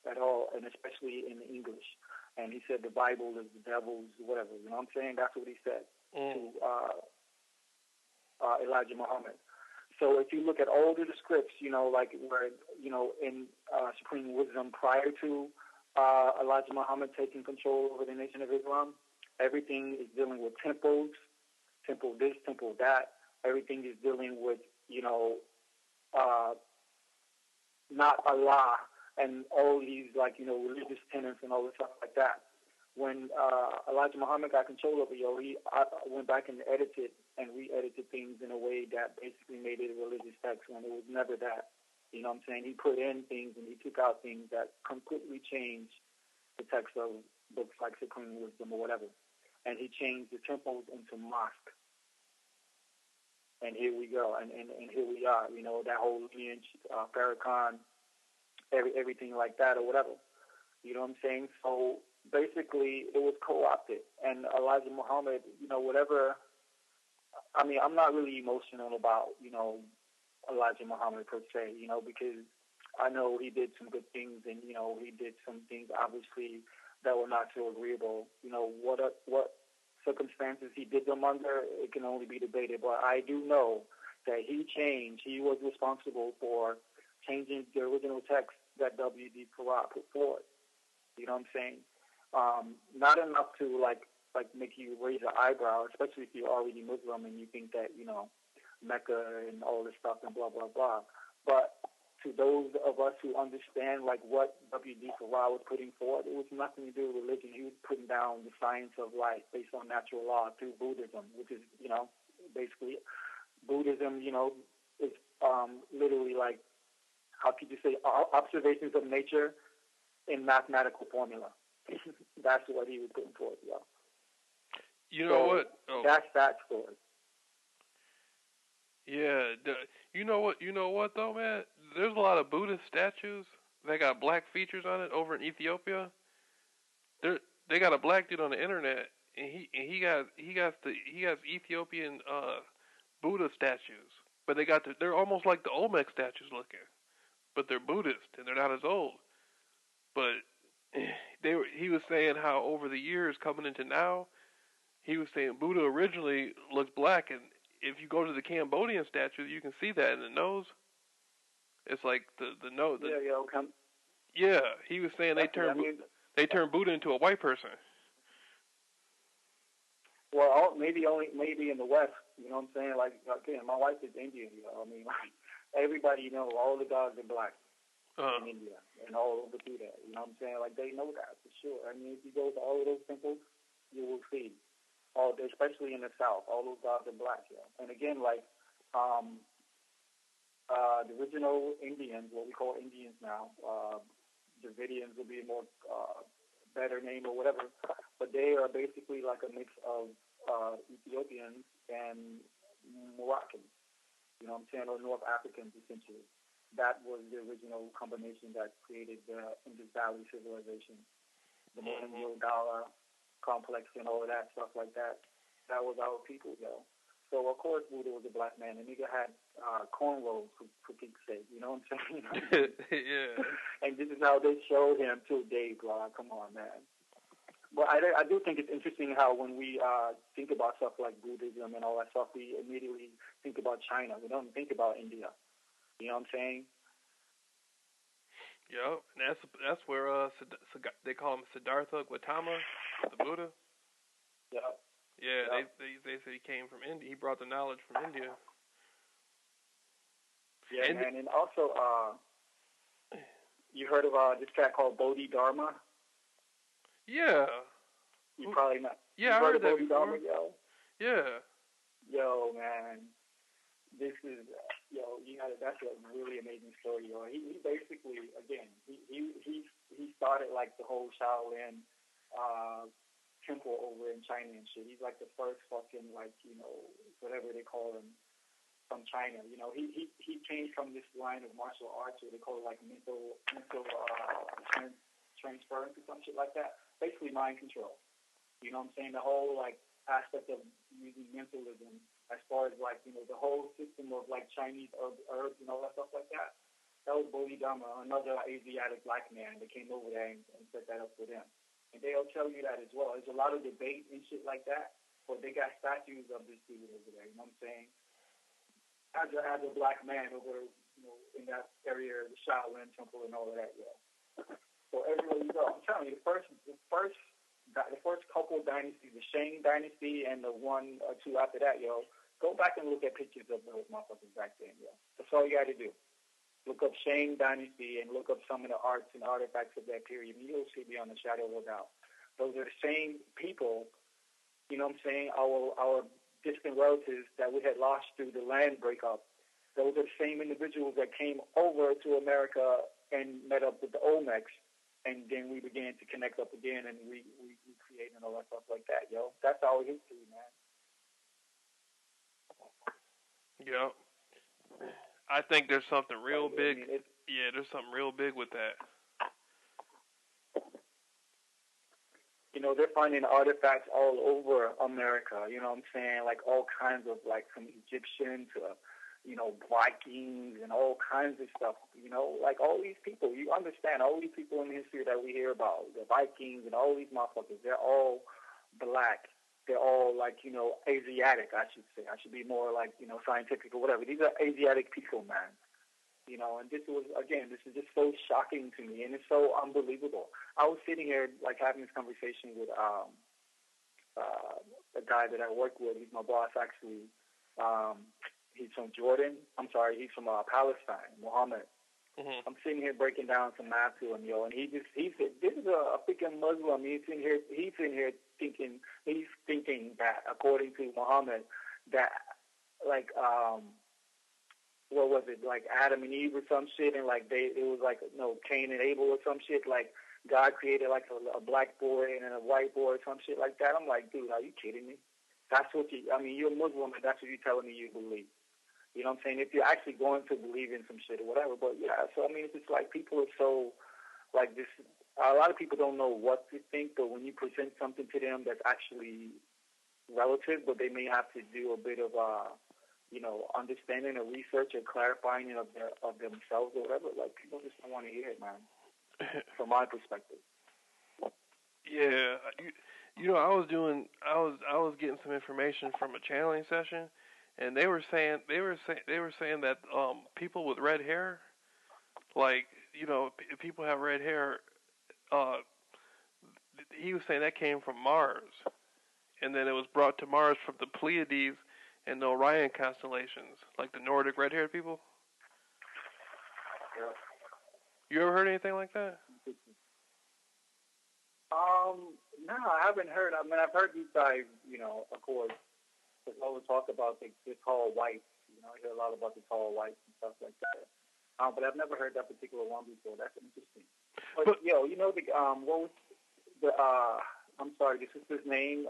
at all, and especially in English. And he said the Bible is the devil's whatever. You know what I'm saying? That's what he said to Elijah Muhammad. So if you look at all the scripts, like where, in Supreme Wisdom prior to Elijah Muhammad taking control over the Nation of Islam, everything is dealing with temples, temple this, temple that. Everything is dealing with, not Allah and all these, like, religious tenets and all this stuff like that. When Elijah Muhammad got control of it, he went back and edited and re-edited things in a way that basically made it a religious text when it was never that. You know what I'm saying? He put in things and he took out things that completely changed the text of books like Supreme Wisdom or whatever. And he changed the temples into mosques. And here we go. And here we are, that whole lineage, Farrakhan, everything like that or whatever. You know what I'm saying? So basically it was co-opted. And Elijah Muhammad, whatever, I mean, I'm not really emotional about, Elijah Muhammad per se, because I know he did some good things and, he did some things obviously that were not so agreeable. What circumstances he did them under, it can only be debated. But I do know that he was responsible for changing the original text that W.D. Farad put forward. You know what I'm saying? Not enough to like make you raise an eyebrow, especially if you're already Muslim and you think that, Mecca and all this stuff and blah, blah, blah. But to those of us who understand like what W.D. Farad was putting forward, it was nothing to do with religion. He was putting down the science of life based on natural law through Buddhism, which is, basically Buddhism, is literally like, how could you say, observations of nature in mathematical formula. That's what he was putting forward, yo. You know what? Oh. That's that story. Yeah, you know what though, man? There's a lot of Buddhist statues that got black features on it over in Ethiopia. They got a black dude on the internet, and he has Ethiopian Buddha statues, but they're almost like the Olmec statues looking, but they're Buddhist and they're not as old. But he was saying how over the years coming into now, he was saying Buddha originally looked black, and if you go to the Cambodian statues, you can see that in the nose. It's like the nose. Yeah, he was saying they turned Buddha into a white person. Well, maybe in the West. You know what I'm saying? Like again, my wife is Indian. You know, I mean, like everybody, all the dogs are black in India and all over through that. You know what I'm saying? Like they know that for sure. I mean, if you go to all of those temples, you will see especially in the South, all those dogs are black. Yeah. And again, like um, the original Indians, what we call Indians now, Dravidians would be a more better name or whatever, but they are basically like a mix of Ethiopians and Moroccans, you know what I'm saying, or North Africans essentially. That was the original combination that created the Indus Valley civilization, the Mohenjo-Daro complex and all of that stuff like that. That was our people, yo. So of course Buddha was a black man. The nigga had cornrows for peak's sake. You know what I'm saying? Yeah. And this is how they showed him to Dave Law. Come on, man. But I do think it's interesting how when we think about stuff like Buddhism and all that stuff, we immediately think about China. We don't think about India. You know what I'm saying? Yep, and that's where they call him Siddhartha Gautama, the Buddha. Yep. Yeah, yep. They say he came from India. He brought the knowledge from India. Yeah, man, and also you heard of this track called Bodhidharma? Yeah. You probably not. Yeah, you I heard that Bodhidharma, before. Yo? Yeah. Yo, man, this is that's a really amazing story, yo. He basically, again, he started like the whole Shaolin temple over in China and shit. He's like the first fucking whatever they call him from China. He came from this line of martial arts where they call it like mental transference or some shit like that. Basically mind control. You know what I'm saying? The whole like aspect of using mentalism as far as like, the whole system of like Chinese herbs and all that stuff like that. That was Bodhidharma, another Asiatic black man that came over there and set that up for them. And they'll tell you that as well. There's a lot of debate and shit like that, but they got statues of this dude over there, you know what I'm saying? As a black man over, in that area, the Shaolin Temple and all of that, So everywhere you go, I'm telling you, the first couple of dynasties, the Shang dynasty and the one or two after that, go back and look at pictures of those motherfuckers back then, That's all you got to do. Look up Shang dynasty and look up some of the arts and artifacts of that period. You'll see beyond a shadow of a doubt. Those are the same people, you know what I'm saying, our distant relatives that we had lost through the land breakup. Those are the same individuals that came over to America and met up with the Olmecs, and then we began to connect up again, and we created and all that stuff like that, That's our history, man. Yeah. I think there's something real big. There's something real big with that. They're finding artifacts all over America, you know what I'm saying? Like all kinds of, like from Egyptian to, Vikings and all kinds of stuff, like all these people, you understand, all these people in history that we hear about, the Vikings and all these motherfuckers, they're all black. They're all like, Asiatic, I should say. I should be more like, scientific or whatever. These are Asiatic people, man. And this is just so shocking to me, and it's so unbelievable. I was sitting here, like, having this conversation with a guy that I work with. He's my boss, actually. He's from Jordan. I'm sorry, he's from Palestine, Muhammad. Mm-hmm. I'm sitting here breaking down some math to him, and he said, this is a freaking Muslim. He's in here thinking that, according to Muhammad, that, like, what was it, like Adam and Eve or some shit, and like it was like Cain and Abel or some shit, like God created like a black boy and then a white boy or some shit like that. I'm like, dude, are you kidding me? That's what you're a Muslim and that's what you're telling me you believe. You know what I'm saying? If you're actually going to believe in some shit or whatever, but yeah, so it's just like people are so like this. A lot of people don't know what to think, but when you present something to them that's actually relative, but they may have to do a bit of understanding or research or clarifying of themselves or whatever. Like people just don't want to hear it, man. From my perspective. Yeah, I was getting some information from a channeling session, and they were saying that people with red hair, like if people have red hair, he was saying that came from Mars, and then it was brought to Mars from the Pleiades and the Orion constellations, like the Nordic red-haired people. Yeah. You ever heard anything like that? No, I haven't heard. I mean, I've heard these guys, you know, of course, there's always talk about the tall whites. You know, I hear a lot about the tall whites and stuff like that. But I've never heard that particular one before. That's interesting. But yo, you know, what was the, I'm sorry, this is his name,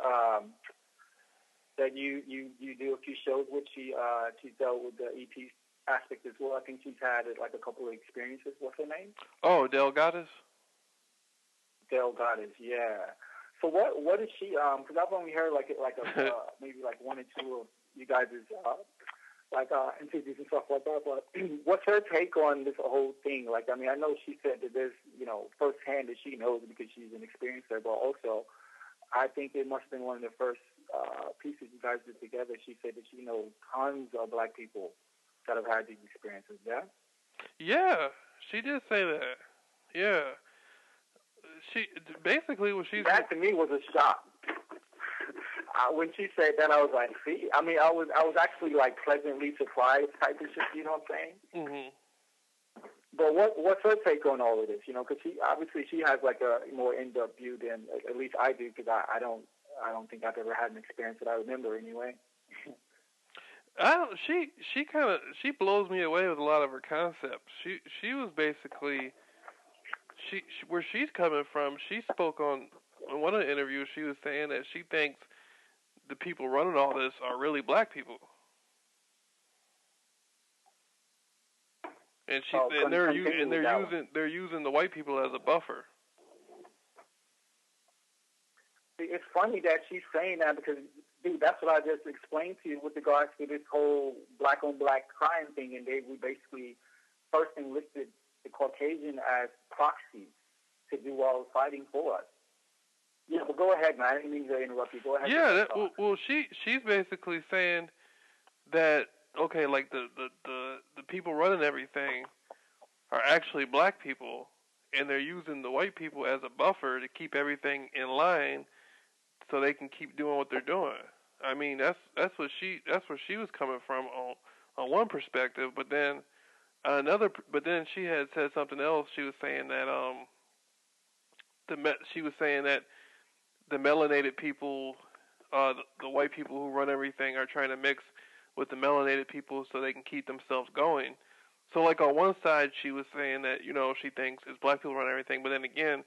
that you do a few shows with. She dealt with the EP aspect as well. I think she's had like a couple of experiences. What's her name? Oh, Delgadis? Delgadis, yeah. So what is she? Because I've only heard like maybe like one or two of you guys' interviews and stuff like that. But what's her take on this whole thing? Like, I mean, I know she said that there's, you know, firsthand that she knows because she's an experiencer, but also I think it must have been one of the first pieces you guys did together. She said that she knows tons of black people that have had these experiences. Yeah. Yeah, she did say that. Yeah. She basically what she's. That to me was a shock. When she said that, I was like, "See, I mean, I was actually like pleasantly surprised type of shit." You know what I'm saying? Mhm. But what's her take on all of this? You know, because she has like a more in-depth view than at least I do. Because I don't think I've ever had an experience that I remember anyway. She blows me away with a lot of her concepts. She was basically. Where she's coming from, she spoke on in one of the interviews. She was saying that she thinks the people running all this are really black people, and they're using the white people as a buffer. It's funny that she's saying that because, dude, that's what I just explained to you with regards to this whole black on black crime thing, and we basically first enlisted the Caucasian as proxies to do all the fighting for us. Yeah, but go ahead, man. I didn't mean to interrupt you. Go ahead. Yeah, she's basically saying that, okay, like the people running everything are actually black people, and they're using the white people as a buffer to keep everything in line, so they can keep doing what they're doing. I mean, that's where she was coming from on one perspective, but then she had said something else. She was saying that the melanated people, the white people who run everything, are trying to mix with the melanated people so they can keep themselves going. So, like, on one side, she was saying that, you know, she thinks it's black people run everything, but then again,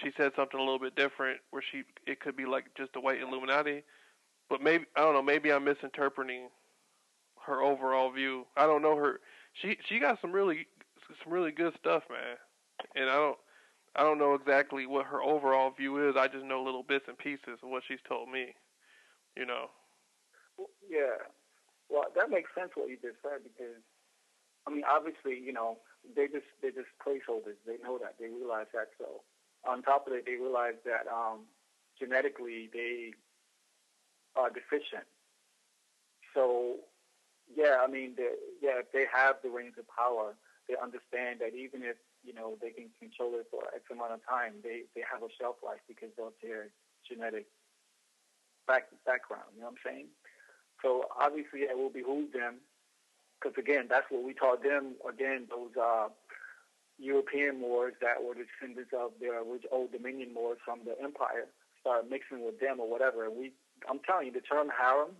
she said something a little bit different where it could be like just the white Illuminati. But maybe, I don't know, maybe I'm misinterpreting her overall view. I don't know her. She got some really good stuff, man. And I don't know exactly what her overall view is. I just know little bits and pieces of what she's told me. You know. Yeah. Well, that makes sense what you just said because, I mean, obviously, you know, they're just placeholders. They know that. They realize that. So on top of it, they realize that genetically they are deficient. So yeah, I mean, if they have the reins of power, they understand that even if, you know, they can control it for X amount of time, they have a shelf life because of their genetic background. You know what I'm saying? So obviously it will behoove them because, again, that's what we taught them. Again, those European Moors that were the descendants of their old Dominion Moors from the Empire started mixing with them or whatever. And I'm telling you, the term harem,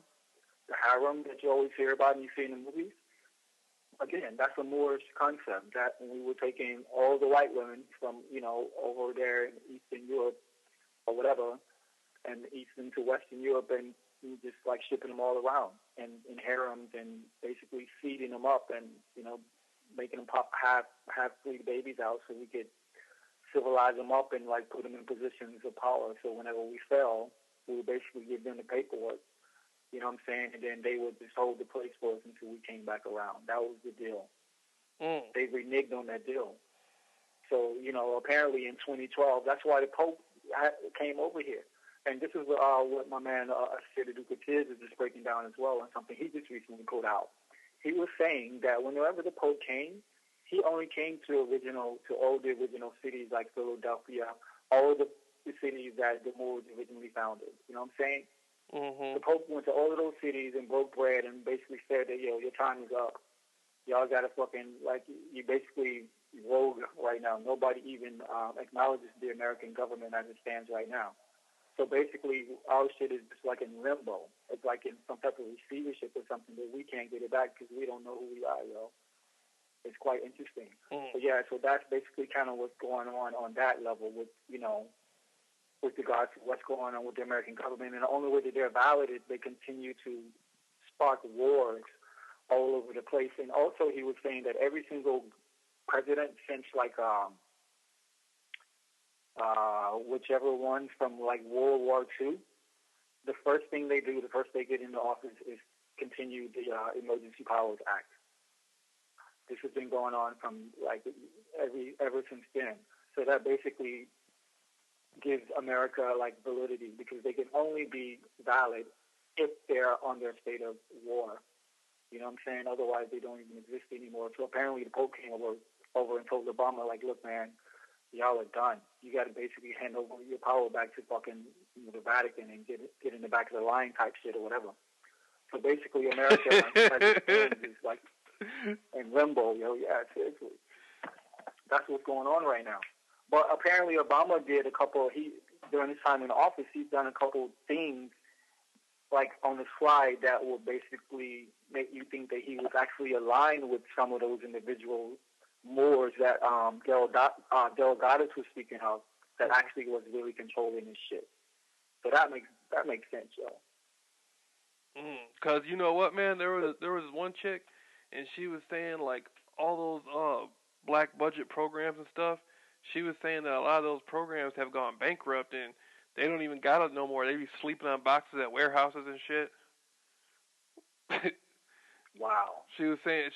the harem that you always hear about and you see in the movies, again, that's a Moorish concept. That when we were taking all the white women from, you know, over there in Eastern Europe or whatever, and Eastern to Western Europe, and just like shipping them all around and in harems and basically feeding them up and, you know, making them pop half breed babies out so we could civilize them up and like put them in positions of power. So whenever we fell, we would basically give them the paperwork. You know what I'm saying? And then they would just hold the place for us until we came back around. That was the deal. They reneged on that deal. So, you know, apparently in 2012, that's why the Pope came over here. And this is what my man, Sir Duke Tiz, is just breaking down as well, and something he just recently put out. He was saying that whenever the Pope came, he only came to all the original cities like Philadelphia, all the cities that the Moors originally founded. You know what I'm saying? Mhm. The Pope went to all of those cities and broke bread and basically said that, yo, your time is up. Y'all got to fucking, like, you basically rogue right now. Nobody even acknowledges the American government as it stands right now. So basically, our shit is just like in limbo. It's like in some type of receivership or something that we can't get it back because we don't know who we are, yo. It's quite interesting. Mhm. So yeah, so that's basically kind of what's going on that level with, with regards to what's going on with the American government. And the only way that they're valid is they continue to spark wars all over the place. And also he was saying that every single president since like whichever one from like World War II, the first thing they do, the first they get into office is continue the Emergency Powers Act. This has been going on from like ever since then. So that basically gives America like validity because they can only be valid if they're under a state of war. You know what I'm saying? Otherwise, they don't even exist anymore. So apparently, the Pope came over and told Obama, like, look, man, y'all are done. You got to basically hand over your power back to fucking the Vatican and get in the back of the line type shit or whatever. So basically, America is like in limbo, yo. Yeah, seriously. That's what's going on right now. But apparently, Obama did during his time in office, he's done a couple things like on the slide that will basically make you think that he was actually aligned with some of those individual Moors that Delgados was speaking of that actually was really controlling his shit. So that makes sense, yo. Cause you know what, man, there was one chick, and she was saying like all those black budget programs and stuff. She was saying that a lot of those programs have gone bankrupt and they don't even got it no more. They be sleeping on boxes at warehouses and shit. Wow. She was saying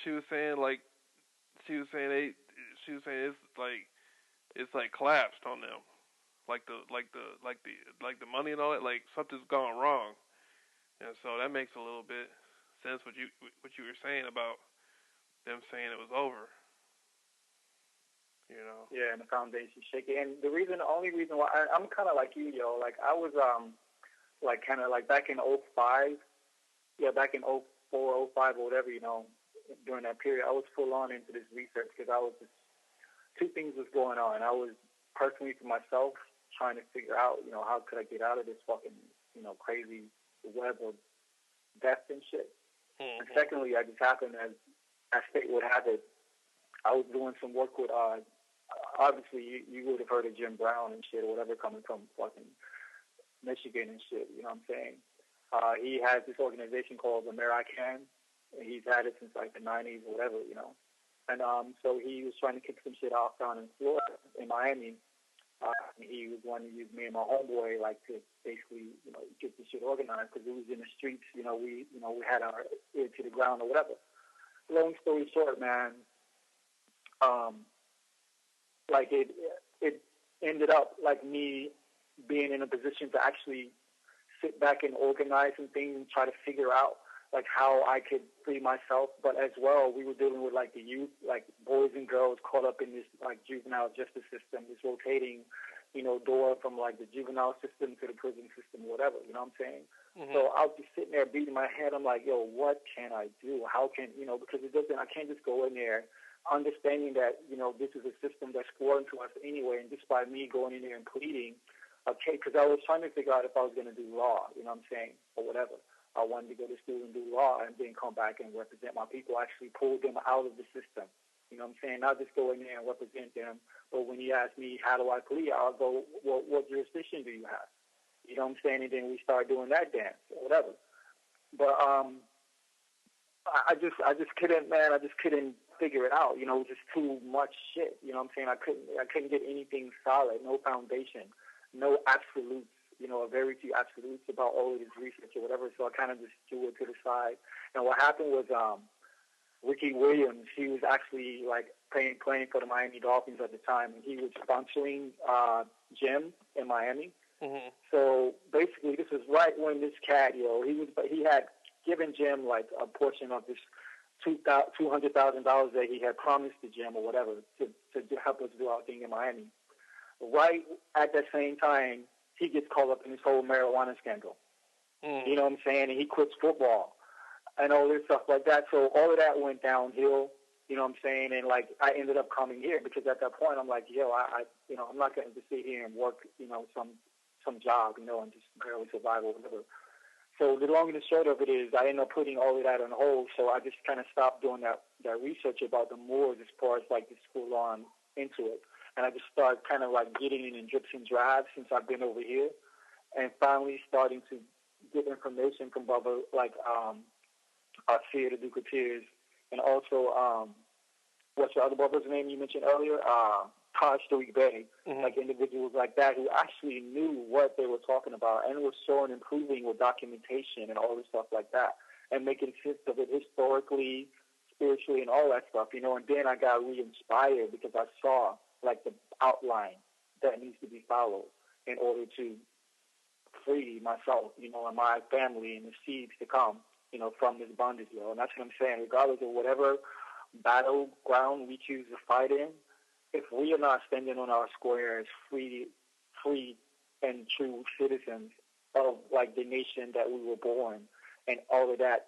it's like collapsed on them. Like the money and all that, like something's gone wrong. And so that makes a little bit sense what you were saying about them saying it was over. You know. Yeah, and the foundation shaky. And the only reason why I'm kind of like you, yo. Like I was like kind of like back in '05. Yeah, back in '04, '05 or whatever, during that period, I was full on into this research because I was just, two things was going on. I was personally for myself trying to figure out, how could I get out of this fucking, crazy web of death and shit. Mm-hmm. And secondly, I just happened as fate would have it, I was doing some work with, obviously you would have heard of Jim Brown and shit or whatever coming from fucking Michigan and shit, you know what I'm saying? He has this organization called American. He's had it since like the 90s or whatever, And so he was trying to kick some shit off down in Florida, in Miami. He was wanting to use me and my homeboy like to basically, get this shit organized because it was in the streets. We had our ear to the ground or whatever. Long story short, man, like it ended up like me being in a position to actually sit back and organize some things and try to figure out like how I could free myself. But as well, we were dealing with like the youth, like boys and girls caught up in this like juvenile justice system, this rotating, door from like the juvenile system to the prison system, whatever, you know what I'm saying? Mm-hmm. So I was just sitting there beating my head. I'm like, yo, what can I do? How can, because I can't just go in there understanding that, this is a system that's foreign to us anyway. And just by me going in there and pleading, okay, because I was trying to figure out if I was going to do law, you know what I'm saying, or whatever. I wanted to go to school and do law and then come back and represent my people, actually pull them out of the system. You know what I'm saying? Not just go in there and represent them. But when you ask me, how do I plead? I'll go, well, what jurisdiction do you have? You know what I'm saying? And then we start doing that dance or whatever. But I just couldn't, man. I just couldn't figure it out. It was just too much shit. You know what I'm saying? I couldn't get anything solid, no foundation, no absolutes. Very few absolutes about all of this research or whatever. So I kind of just threw it to the side. And what happened was Ricky Williams, he was actually like playing for the Miami Dolphins at the time, and he was sponsoring gym in Miami. Mm-hmm. So basically, this was right when this cat, he had given Jim like a portion of this $200,000 that he had promised the gym or whatever to help us do our thing in Miami. Right at that same time, he gets caught up in this whole marijuana scandal. You know what I'm saying? And he quits football and all this stuff like that. So all of that went downhill. You know what I'm saying? And like I ended up coming here because at that point I'm like, yo, I'm not going to just sit here and work, some job, and just barely survive or whatever. So the long and the short of it is I ended up putting all of that on hold. So I just kind of stopped doing that research about the Moors as far as like the school on into it. And I just started kind of like getting it in drips and drabs since I've been over here, and finally starting to get information from Bubba, like Sia the Ducateers, and also what's the other Bubba's name you mentioned earlier? Taj Tariq Bey, like individuals like that who actually knew what they were talking about and was showing improving with documentation and all this stuff like that, and making sense of it historically, spiritually, and all that stuff, And then I got re-inspired because I saw like the outline that needs to be followed in order to free myself, and my family and the seeds to come, from this bondage, And that's what I'm saying. Regardless of whatever battleground we choose to fight in, if we are not standing on our square as free and true citizens of like the nation that we were born, and all of that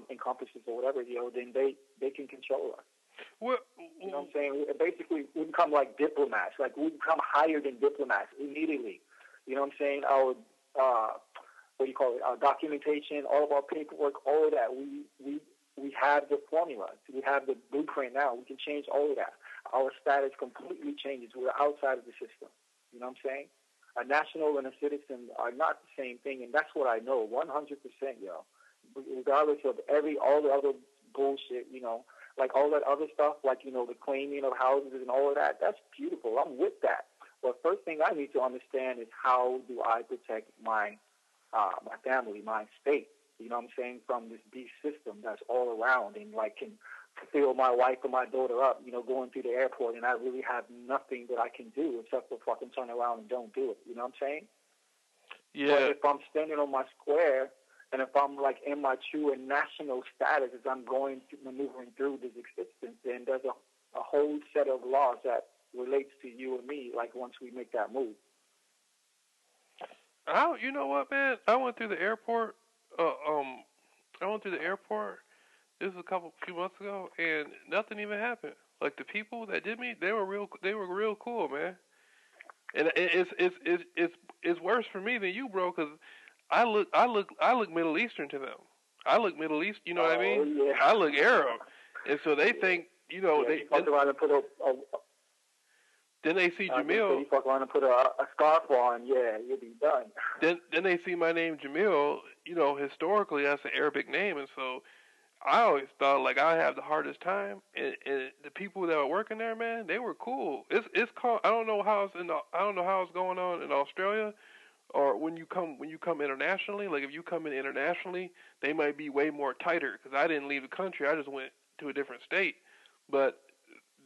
encompasses or whatever, then they can control us. Well, you know what I'm saying? Basically, we become like diplomats. Like we become higher than diplomats immediately. You know what I'm saying? Our our documentation, all of our paperwork, all of that. We have the formula. We have the blueprint now. We can change all of that. Our status completely changes. We're outside of the system. You know what I'm saying? A national and a citizen are not the same thing, and that's what I know 100%, yo. Regardless of all the other bullshit, like all that other stuff, like, the claiming of houses and all of that, that's beautiful. I'm with that. But first thing I need to understand is how do I protect my family, my state, you know what I'm saying, from this beast system that's all around and, like, can fill my wife and my daughter up, going through the airport, and I really have nothing that I can do except for fucking turn around and don't do it. You know what I'm saying? Yeah. But if I'm standing on my square, and if I'm, like, in my true and national status as I'm maneuvering through this existence, then there's a whole set of laws that relates to you and me, like, once we make that move. You know what, man? I went through the airport. This was a few months ago, and nothing even happened. Like the people that did me, they were real cool, man. And it's worse for me than you, bro, because I look Middle Eastern to them. I look Middle East, you know what I mean? Yeah. I look Arab, and so they think, they fuck around and put then they see Jameel. You fuck around and put a scarf on, yeah, you'll be done. Then they see my name Jameel. Historically that's an Arabic name, and so I always thought like I have the hardest time. And the people that were working there, man, they were cool. It's called. I don't know how it's going on in Australia, or when you come internationally. Like if you come in internationally, they might be way more tighter because I didn't leave the country. I just went to a different state, but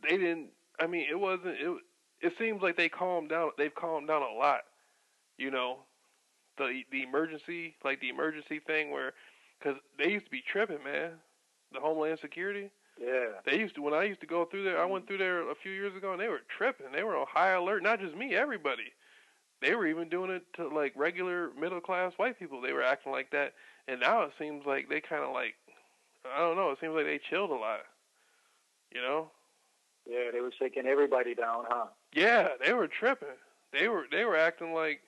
they didn't. I mean, it wasn't. It seems like they've calmed down a lot. The emergency, like the emergency thing where, because they used to be tripping, man. The Homeland Security. Yeah. When I used to go through there, I went through there a few years ago, and they were tripping. They were on high alert. Not just me, everybody. They were even doing it to like regular middle class white people. They were acting like that, and now it seems like they kind of like, I don't know. It seems like they chilled a lot. Yeah, they were shaking everybody down, huh? Yeah, they were tripping. They were acting like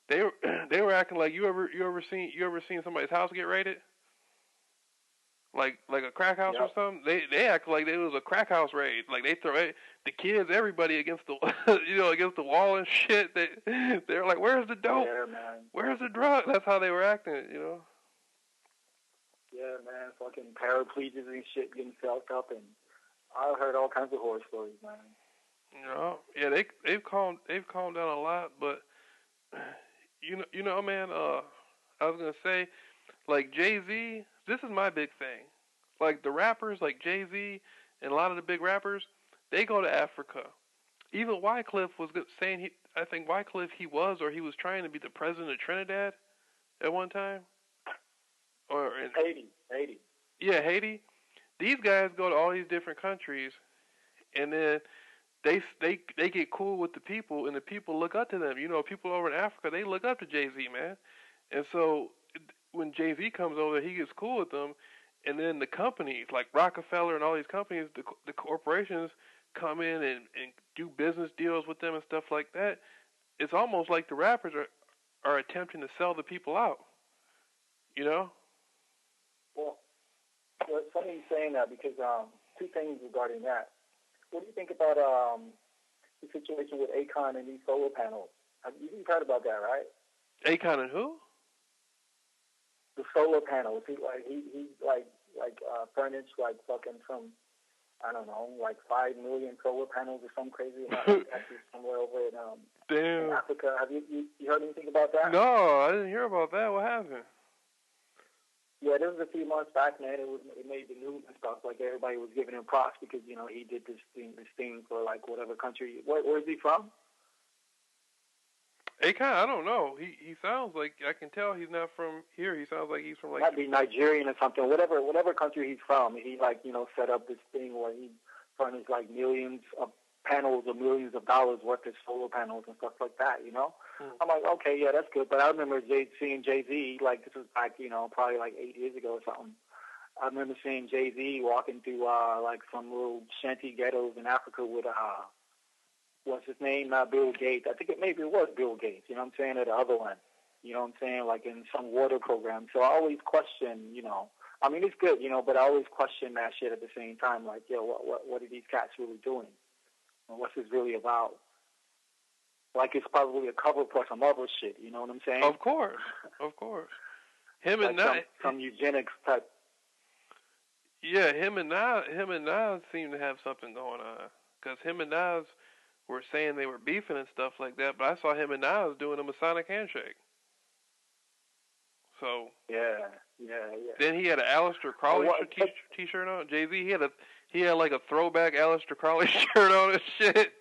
they were acting like you ever seen somebody's house get raided? Like a crack house or something? They act like it was a crack house raid. Like they throw the kids, everybody against the against the wall and shit. They're like, where's the dope? Yeah, man. Where's the drug? That's how they were acting, Yeah, man. Fucking paraplegics and shit getting felt up, and I've heard all kinds of horror stories, man. Yeah, they've calmed down a lot, but man. I was gonna say, like Jay-Z. This is my big thing. Like the rappers, like Jay-Z and a lot of the big rappers, they go to Africa. Even Wycliffe was saying I think Wycliffe he was trying to be the president of Trinidad at one time. Or in Haiti. Yeah, Haiti. These guys go to all these different countries, and then they get cool with the people, and the people look up to them. People over in Africa, they look up to Jay-Z, man. And so when Jay-Z comes over, he gets cool with them, and then the companies like Rockefeller and all these companies, the corporations come in and do business deals with them and stuff like that. It's almost like the rappers are attempting to sell the people out. You know? Well, it's funny you saying that because two things regarding that. What do you think about the situation with Akon and these solar panels? You've heard about that, right? Akon and who? The solar panels. He furnished like fucking some, I don't know, like 5 million solar panels or some crazy amount actually somewhere over in Africa. Have you heard anything about that? No, I didn't hear about that. What happened? Yeah, this was a few months back, man. It made the news and stuff. Like everybody was giving him props because he did this thing for like whatever country. Where is he from? Akon, I don't know. He sounds like, I can tell he's not from here. He sounds like he's from like, might be Nigerian or something. Whatever country he's from, he set up this thing where he furnished like millions of panels or millions of dollars worth of solar panels and stuff like that. I'm like, okay, yeah, that's good. But I remember seeing Jay-Z, like this was back, probably like 8 years ago or something. I remember seeing Jay-Z walking through like some little shanty ghettos in Africa with what's his name? Not Bill Gates. I think maybe it was Bill Gates. You know what I'm saying? Or the other one. You know what I'm saying? Like in some water program. So I always question, I mean, it's good, but I always question that shit at the same time. Like, yo, what are these cats really doing? And what's this really about? Like it's probably a cover for some other shit. You know what I'm saying? Of course. Him and like some eugenics type. Yeah, him and Nas seem to have something going on. Because him and Nas were saying they were beefing and stuff like that, but I saw him and Nas doing a Masonic handshake. So yeah. Then he had an Aleister Crowley t-shirt on. Jay-Z, he had like a throwback Aleister Crowley shirt on and shit,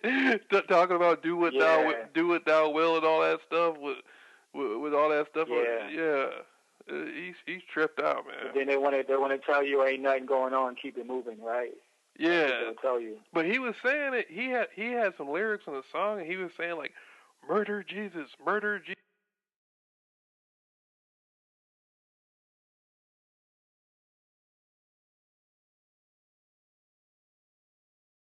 talking about do what thou will and all that stuff with all that stuff. Yeah. He's tripped out, man. But then they want to tell you ain't nothing going on, keep it moving, right? Yeah. They'll tell you. But he was saying it. He had some lyrics in the song, and he was saying like, "Murder Jesus, murder Jesus."